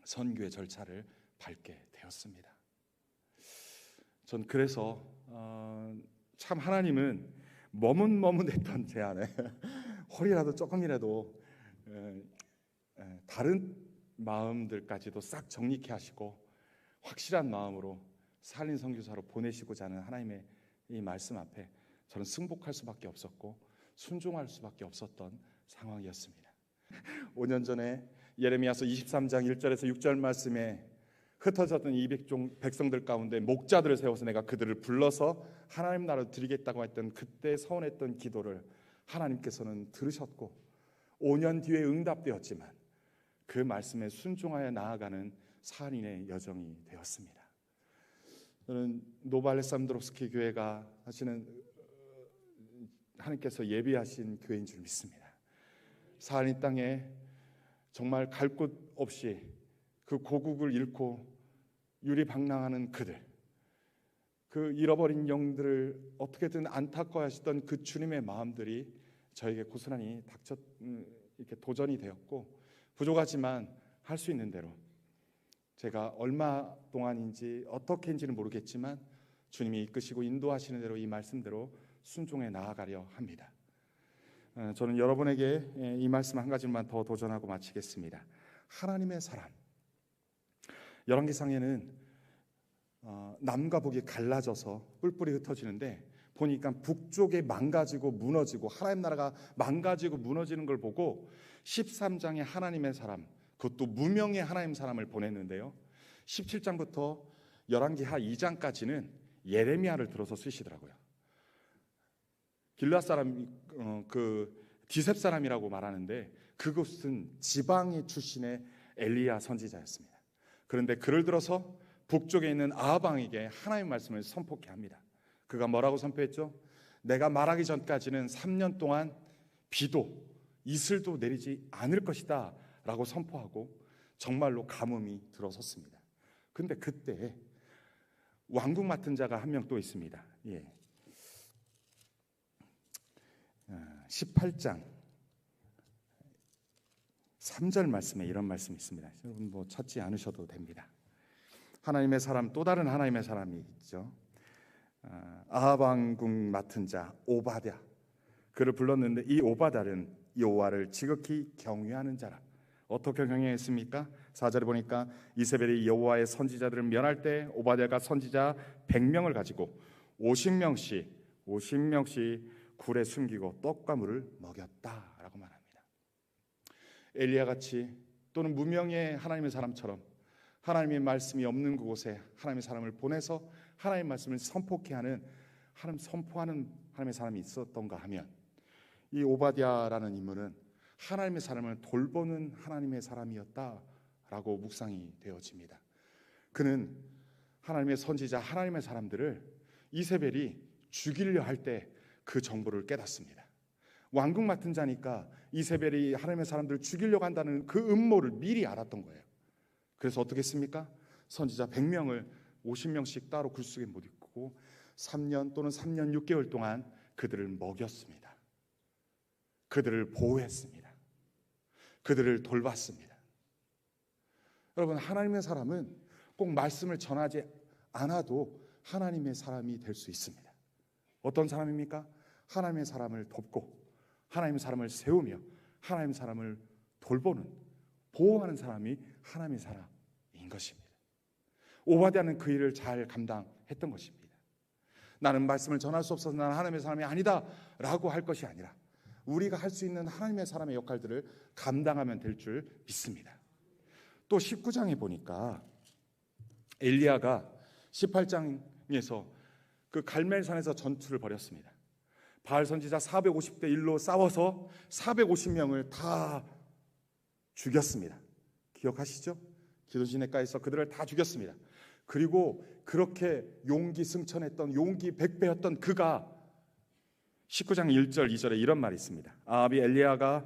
선교의 절차를 밟게 되었습니다. 전 그래서 참 하나님은 머뭇머뭇했던 제 안에 허리라도 조금이라도 다른 마음들까지도 싹 정리케 하시고 확실한 마음으로 살린 선교사로 보내시고자 하는 하나님의 이 말씀 앞에 저는 승복할 수밖에 없었고 순종할 수밖에 없었던 상황이었습니다. 5년 전에 예레미야서 23장 1절에서 6절 말씀에 흩어졌던 이 백성들 가운데 목자들을 세워서 내가 그들을 불러서 하나님 나라로 드리겠다고 했던 그때 서원했던 기도를 하나님께서는 들으셨고 5년 뒤에 응답되었지만 그 말씀에 순종하여 나아가는 살인의 여정이 되었습니다. 저는 노바알렉산드롭스키 교회가 하시는 하나님께서 예비하신 교회인 줄 믿습니다. 사하린 땅에 정말 갈 곳 없이 그 고국을 잃고 유리방랑하는 그들, 그 잃어버린 영들을 어떻게든 안타까워하시던 그 주님의 마음들이 저에게 고스란히 이렇게 도전이 되었고, 부족하지만 할 수 있는 대로 제가 얼마 동안인지 어떻게인지는 모르겠지만 주님이 이끄시고 인도하시는 대로 이 말씀대로 순종해 나아가려 합니다. 저는 여러분에게 이 말씀 한 가지만 더 도전하고 마치겠습니다. 하나님의 사람. 열왕기상에는 남과 북이 갈라져서 뿔뿔이 흩어지는데 보니까 북쪽에 망가지고 무너지고 하나님 나라가 망가지고 무너지는 걸 보고 13장에 하나님의 사람, 그것도 무명의 하나님 사람을 보냈는데요, 17장부터 열왕기하 2장까지는 예레미야를 들어서 쓰시더라고요. 길앗 사람, 디셉 사람이라고 말하는데 그것은 지방의 출신의 엘리야 선지자였습니다. 그런데 그를 들어서 북쪽에 있는 아합 왕에게 하나님의 말씀을 선포케 합니다. 그가 뭐라고 선포했죠? 내가 말하기 전까지는 3년 동안 비도 이슬도 내리지 않을 것이다 라고 선포하고 정말로 가뭄이 들어섰습니다. 그런데 그때 왕궁 맡은 자가 한 명 또 있습니다. 18장 3절 말씀에 이런 말씀이 있습니다. 여러분 뭐 찾지 않으셔도 됩니다. 하나님의 사람, 또 다른 하나님의 사람이 있죠. 아합 왕궁 맡은 자 오바댜, 그를 불렀는데 이 오바댜는 여호와를 지극히 경외하는 자라. 어떻게 경외했습니까? 4절에 보니까 이세벨이 여호와의 선지자들을 멸할 때 오바댜가 선지자 100명을 가지고 50명씩 굴에 숨기고 떡과 물을 먹였다라고 말합니다. 엘리야같이 또는 무명의 하나님의 사람처럼 하나님의 말씀이 없는 그곳에 하나님의 사람을 보내서 하나님의 말씀을 선포케 하는 선포하는 하나님의 사람이 있었던가 하면 이 오바댜라는 인물은 하나님의 사람을 돌보는 하나님의 사람이었다라고 묵상이 되어집니다. 그는 하나님의 선지자, 하나님의 사람들을 이세벨이 죽이려 할 때 그 정보를 깨닫습니다. 왕궁 맡은 자니까 이세벨이 하나님의 사람들을 죽이려고 한다는 그 음모를 미리 알았던 거예요. 그래서 어떻게 했습니까? 선지자 100명을 50명씩 따로 굴 속에 못 입고 3년 또는 3년 6개월 동안 그들을 먹였습니다. 그들을 보호했습니다. 그들을 돌봤습니다. 여러분, 하나님의 사람은 꼭 말씀을 전하지 않아도 하나님의 사람이 될 수 있습니다. 어떤 사람입니까? 하나님의 사람을 돕고 하나님의 사람을 세우며 하나님의 사람을 돌보는, 보호하는 사람이 하나님의 사람인 것입니다. 오바댜는 그 일을 잘 감당했던 것입니다. 나는 말씀을 전할 수 없어서 나는 하나님의 사람이 아니다 라고 할 것이 아니라 우리가 할 수 있는 하나님의 사람의 역할들을 감당하면 될 줄 믿습니다. 또 19장에 보니까 엘리야가 18장에서 그 갈멜산에서 전투를 벌였습니다. 바알 선지자 450대 1로 싸워서 450명을 다 죽였습니다. 기억하시죠? 기도 시내가에서 그들을 다 죽였습니다. 그리고 그렇게 용기 승천했던, 용기 백배였던 그가 19장 1절 2절에 이런 말이 있습니다. 아합이 엘리야가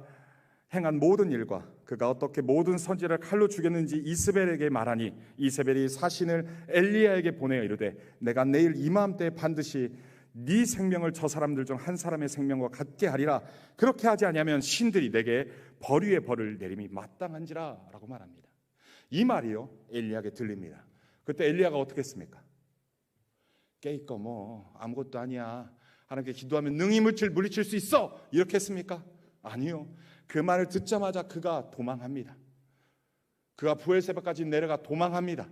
행한 모든 일과 그가 어떻게 모든 선지자를 칼로 죽였는지 이스벨에게 말하니 이스벨이 사신을 엘리야에게 보내어 이르되 내가 내일 이맘때 반드시 네 생명을 저 사람들 중 한 사람의 생명과 같게 하리라. 그렇게 하지 아니하면 신들이 내게 벌위의 벌을 내림이 마땅한지라 라고 말합니다. 이 말이요 엘리야에게 들립니다. 그때 엘리야가 어떻게 했습니까? 깨있고 뭐 아무것도 아니야, 하나님께 기도하면 능히 물리칠 수 있어, 이렇게 했습니까? 아니요. 그 말을 듣자마자 그가 도망합니다. 그가 부엘세바까지 내려가 도망합니다.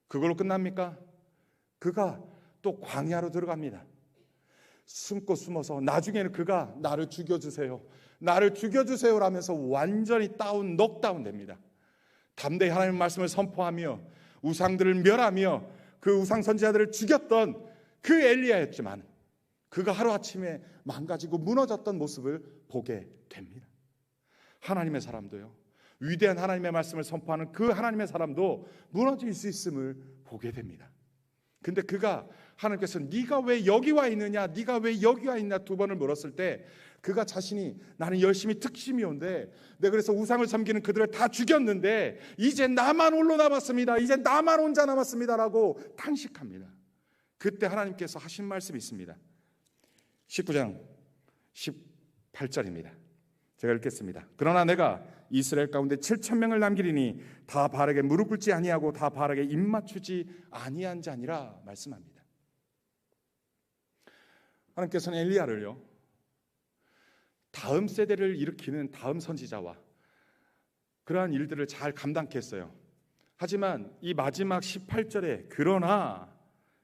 그걸로 끝납니까? 그가 또 광야로 들어갑니다. 숨어서 나중에는 그가 나를 죽여주세요, 나를 죽여주세요 라면서 완전히 넉다운 됩니다. 담대히 하나님의 말씀을 선포하며 우상들을 멸하며 그 우상 선지자들을 죽였던 그 엘리야였지만 그가 하루아침에 망가지고 무너졌던 모습을 보게 됩니다. 하나님의 사람도요, 위대한 하나님의 말씀을 선포하는 그 하나님의 사람도 무너질 수 있음을 보게 됩니다. 근데 그가, 하나님께서 네가 왜 여기 와 있느냐, 네가 왜 여기 와 있냐 두 번을 물었을 때 그가 자신이 나는 열심히 특심이 온데 내가 그래서 우상을 섬기는 그들을 다 죽였는데 이제 나만 홀로 남았습니다, 이제 나만 혼자 남았습니다 라고 탄식합니다. 그때 하나님께서 하신 말씀이 있습니다. 19장 18절입니다. 제가 읽겠습니다. 그러나 내가 이스라엘 가운데 7,000명을 남기리니 다 바알에게 무릎 꿇지 아니하고 다 바알에게 입 맞추지 아니한 자니라 말씀합니다. 하나님께서는 엘리야를요, 다음 세대를 일으키는 다음 선지자와 그러한 일들을 잘 감당케 했어요. 하지만 이 마지막 18절에 그러나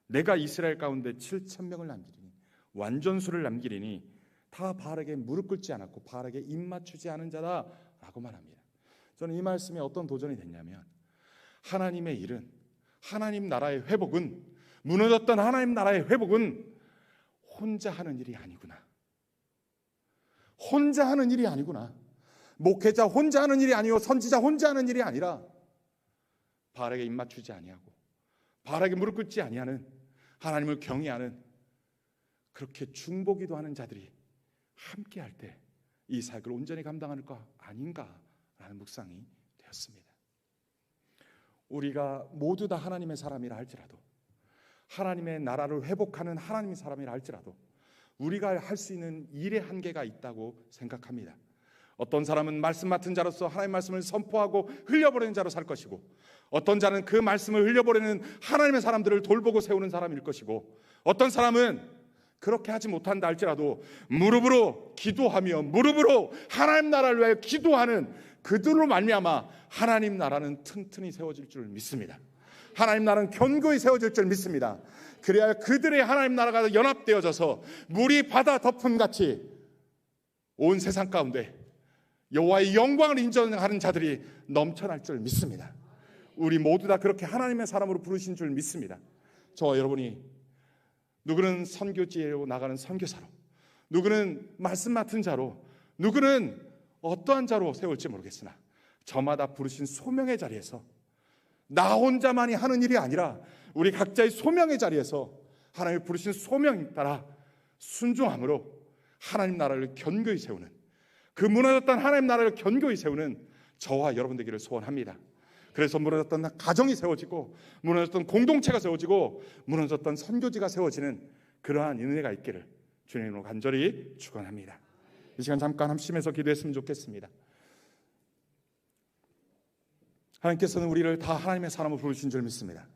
내가 이스라엘 가운데 7,000명을 남기리니, 완전수를 남기리니 다 바알에게 무릎 꿇지 않았고 바알에게 입 맞추지 않은 자다라고 말합니다. 저는 이 말씀에 어떤 도전이 됐냐면, 하나님의 일은, 하나님 나라의 회복은, 무너졌던 하나님 나라의 회복은 혼자 하는 일이 아니구나. 혼자 하는 일이 아니구나. 목회자 혼자 하는 일이 아니요, 선지자 혼자 하는 일이 아니라 바알에게 입 맞추지 아니하고 바알에게 무릎 꿇지 아니하는, 하나님을 경외하는, 그렇게 중보기도 하는 자들이 함께 할 때 이 사역을 온전히 감당할 거 아닌가라는 묵상이 되었습니다. 우리가 모두 다 하나님의 사람이라 할지라도, 하나님의 나라를 회복하는 하나님의 사람이라 할지라도 우리가 할 수 있는 일의 한계가 있다고 생각합니다. 어떤 사람은 말씀 맡은 자로서 하나님의 말씀을 선포하고 흘려보내는 자로 살 것이고, 어떤 자는 그 말씀을 흘려보내는 하나님의 사람들을 돌보고 세우는 사람일 것이고, 어떤 사람은 그렇게 하지 못한다 할지라도 무릎으로 기도하며 무릎으로 하나님 나라를 위하여 기도하는 그들로 말미암아 하나님 나라는 튼튼히 세워질 줄 믿습니다. 하나님 나라는 견고히 세워질 줄 믿습니다. 그래야 그들의 하나님 나라가 연합되어져서 물이 바다 덮음 같이 온 세상 가운데 여호와의 영광을 인정하는 자들이 넘쳐날 줄 믿습니다. 우리 모두 다 그렇게 하나님의 사람으로 부르신 줄 믿습니다. 저와 여러분이 누구는 선교지로 나가는 선교사로, 누구는 말씀 맡은 자로, 누구는 어떠한 자로 세울지 모르겠으나 저마다 부르신 소명의 자리에서 나 혼자만이 하는 일이 아니라 우리 각자의 소명의 자리에서 하나님이 부르신 소명에 따라 순종함으로 하나님 나라를 견고히 세우는, 그 무너졌던 하나님 나라를 견고히 세우는 저와 여러분 되기를 소원합니다. 그래서 무너졌던 가정이 세워지고, 무너졌던 공동체가 세워지고, 무너졌던 선교지가 세워지는 그러한 은혜가 있기를 주님으로 간절히 축원합니다. 이 시간 잠깐 함심해서 기도했으면 좋겠습니다. 하나님께서는 우리를 다 하나님의 사람으로 부르신 줄 믿습니다.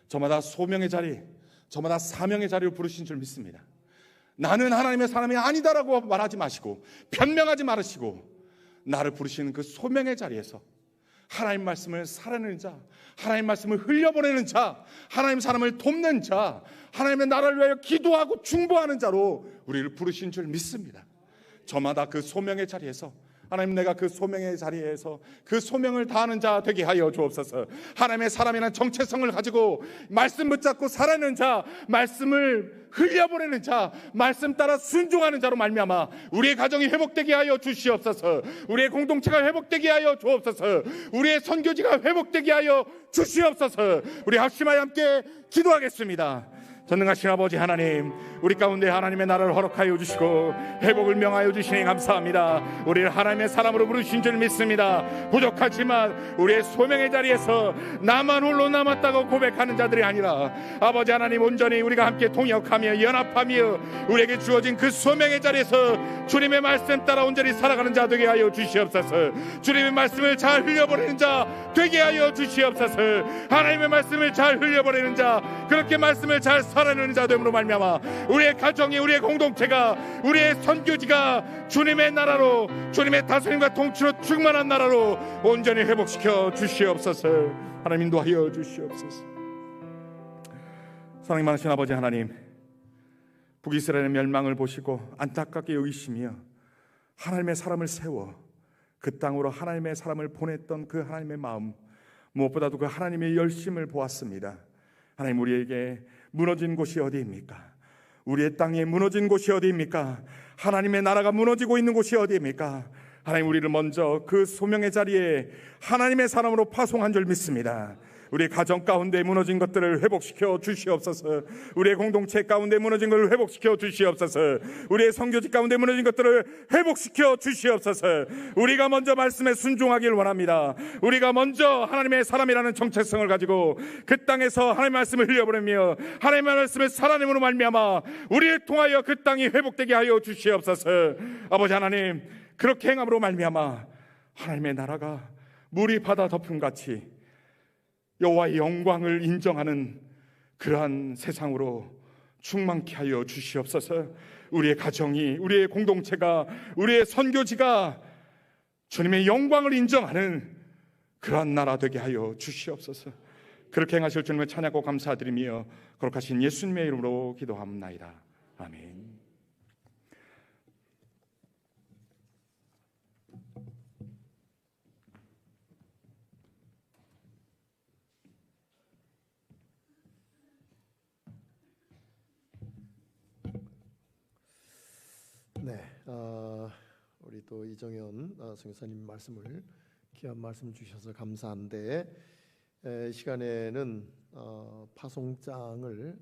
저마다 소명의 자리, 저마다 사명의 자리로 부르신 줄 믿습니다. 나는 하나님의 사람이 아니다라고 말하지 마시고, 변명하지 말으시고, 나를 부르시는 그 소명의 자리에서 하나님 말씀을 살아내는 자, 하나님 말씀을 흘려보내는 자, 하나님 사람을 돕는 자, 하나님의 나라를 위하여 기도하고 중보하는 자로 우리를 부르신 줄 믿습니다. 저마다 그 소명의 자리에서, 하나님 내가 그 소명의 자리에서 그 소명을 다하는 자 되게 하여 주옵소서. 하나님의 사람이라는 정체성을 가지고 말씀 붙잡고 살아내는 자, 말씀을 흘려보내는 자, 말씀 따라 순종하는 자로 말미암아 우리의 가정이 회복되게 하여 주시옵소서. 우리의 공동체가 회복되게 하여 주옵소서. 우리의 선교지가 회복되게 하여 주시옵소서. 우리 합심하여 함께 기도하겠습니다. 전능하신 아버지 하나님, 우리 가운데 하나님의 나라를 허락하여 주시고 회복을 명하여 주시니 감사합니다. 우리를 하나님의 사람으로 부르신 줄 믿습니다. 부족하지만 우리의 소명의 자리에서 나만 홀로 남았다고 고백하는 자들이 아니라 아버지 하나님, 온전히 우리가 함께 통역하며 연합하며 우리에게 주어진 그 소명의 자리에서 주님의 말씀 따라 온전히 살아가는 자 되게 하여 주시옵소서. 주님의 말씀을 잘 흘려버리는 자 되게 하여 주시옵소서. 하나님의 말씀을 잘 흘려버리는 자, 그렇게 말씀을 잘 살아내는 자 됨으로 말미암아 우리의 가정이, 우리의 공동체가, 우리의 선교지가 주님의 나라로, 주님의 다스림과 통치로 충만한 나라로 온전히 회복시켜 주시옵소서. 하나님 인도하여 주시옵소서. 사랑이 많으신 아버지 하나님, 북이스라엘의 멸망을 보시고 안타깝게 여기시며 하나님의 사람을 세워 그 땅으로 하나님의 사람을 보냈던 그 하나님의 마음, 무엇보다도 그 하나님의 열심을 보았습니다. 하나님, 우리에게 무너진 곳이 어디입니까? 우리의 땅에 무너진 곳이 어디입니까? 하나님의 나라가 무너지고 있는 곳이 어디입니까? 하나님, 우리를 먼저 그 소명의 자리에 하나님의 사람으로 파송한 줄 믿습니다. 우리의 가정 가운데 무너진 것들을 회복시켜 주시옵소서. 우리의 공동체 가운데 무너진 것을 회복시켜 주시옵소서. 우리의 선교지 가운데 무너진 것들을 회복시켜 주시옵소서. 우리가 먼저 말씀에 순종하길 원합니다. 우리가 먼저 하나님의 사람이라는 정체성을 가지고 그 땅에서 하나님의 말씀을 흘려보내며 하나님의 말씀을 살아내므로 말미암아 우리를 통하여 그 땅이 회복되게 하여 주시옵소서. 아버지 하나님, 그렇게 행함으로 말미암아 하나님의 나라가 물이 바다 덮음같이 여호와의 영광을 인정하는 그러한 세상으로 충만케 하여 주시옵소서. 우리의 가정이, 우리의 공동체가, 우리의 선교지가 주님의 영광을 인정하는 그러한 나라 되게 하여 주시옵소서. 그렇게 행하실 주님을 찬양하고 감사드리며 거룩하신 예수님의 이름으로 기도합나이다. 아멘. 네, 우리 또 이정현 선교사님 말씀을, 귀한 말씀 주셔서 감사한데, 이 시간에는 파송장을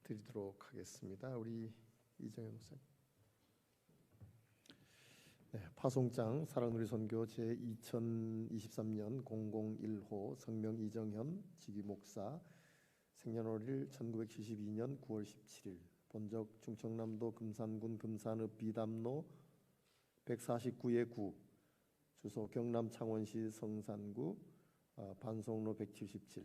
드리도록 하겠습니다. 우리 이정현 목사님. 네, 파송장 사랑누리 선교 제 2023년 001호 성명 이정현 지기 목사, 생년월일 1972년 9월 17일, 본적 충청남도 금산군 금산읍 비담로 149의 9, 주소 경남 창원시 성산구 반송로 177.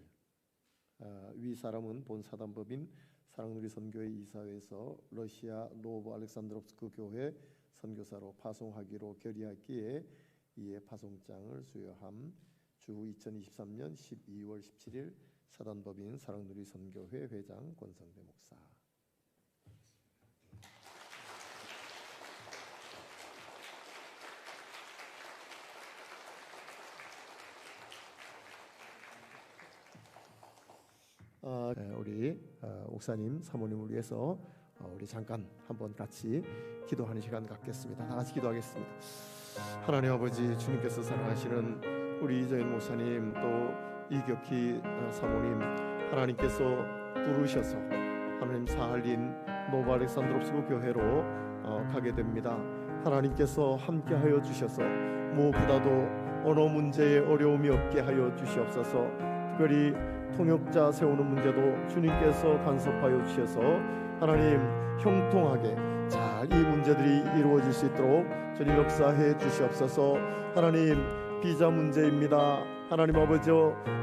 위 사람은 본 사단법인 사랑누리 선교회 이사회에서 러시아 노브 알렉산드롭스크 교회 선교사로 파송하기로 결의하기에 이에 파송장을 수여함. 주후 2023년 12월 17일 사단법인 사랑누리 선교회 회장 권성대 목사. 우리 옥사님, 사모님을 위해서 우리 잠깐 한번 같이 기도하는 시간 갖겠습니다. 다 같이 기도하겠습니다. 하나님 아버지, 주님께서 사랑하시는 우리 이정현 목사님, 또 이격희 사모님, 하나님께서 부르셔서 하나님 사할린 노브 알렉산드롭스크 교회로 가게 됩니다. 하나님께서 함께하여 주셔서 무엇보다도 언어 문제에 어려움이 없게 하여 주시옵소서. 특별히 통역자 세우는 문제도 주님께서 간섭하여 주셔서 하나님 형통하게 잘 이 문제들이 이루어질 수 있도록 주님 역사해 주시옵소서. 하나님, 비자 문제입니다. 하나님 아버지,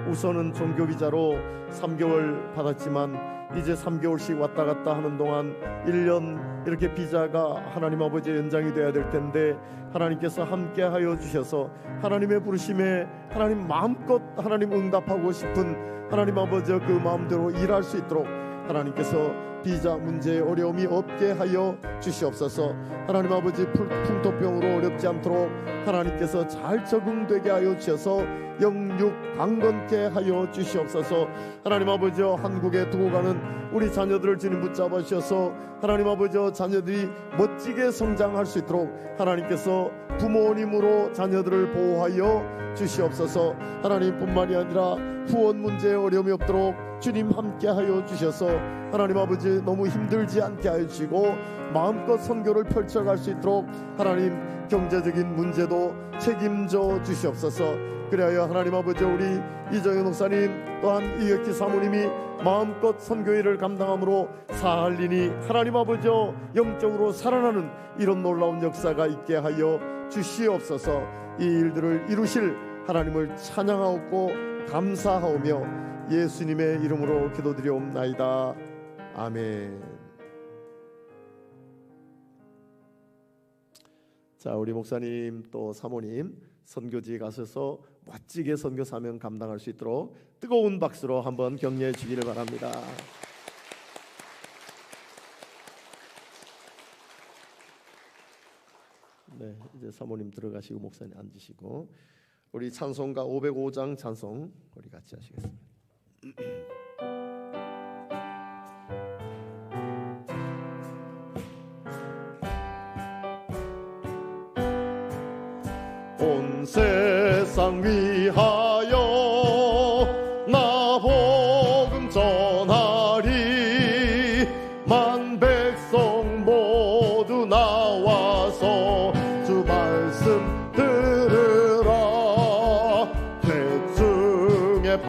우선은 종교 비자로 3개월 받았지만 이제 3개월씩 왔다 갔다 하는 동안 1년 이렇게 비자가 하나님 아버지 연장이 돼야 될 텐데, 하나님께서 함께하여 주셔서 하나님의 부르심에 하나님 마음껏 하나님 응답하고 싶은 하나님 아버지 그 마음대로 일할 수 있도록 하나님께서 비자 문제에 어려움이 없게 하여 주시옵소서. 하나님 아버지, 풍토병으로 어렵지 않도록 하나님께서 잘 적응되게 하여 주셔서 영육 강건케 하여 주시옵소서. 하나님 아버지, 한국에 두고 가는 우리 자녀들을 주님 붙잡아 주셔서 하나님 아버지, 자녀들이 멋지게 성장할 수 있도록 하나님께서 부모님으로 자녀들을 보호하여 주시옵소서. 하나님뿐만이 아니라 후원 문제에 어려움이 없도록 주님 함께하여 주셔서 하나님 아버지 너무 힘들지 않게 하여 주시고 마음껏 선교를 펼쳐갈 수 있도록 하나님 경제적인 문제도 책임져 주시옵소서. 그리하여 하나님 아버지 우리 이정현 목사님 또한 이혁기 사모님이 마음껏 선교일을 감당함으로 사할리니 하나님 아버지 영적으로 살아나는 이런 놀라운 역사가 있게 하여 주시옵소서. 이 일들을 이루실 하나님을 찬양하옵고 감사하오며 예수님의 이름으로 기도드리옵나이다. 아멘. 자, 우리 목사님 또 사모님 선교지에 가셔서 멋지게 선교 사명 감당할 수 있도록 뜨거운 박수로 한번 격려해 주기를 바랍니다. 네, 이제 사모님 들어가시고 목사님 앉으시고 우리 찬송가 505장 찬송 우리 같이 하시겠습니다. 온 세상 위하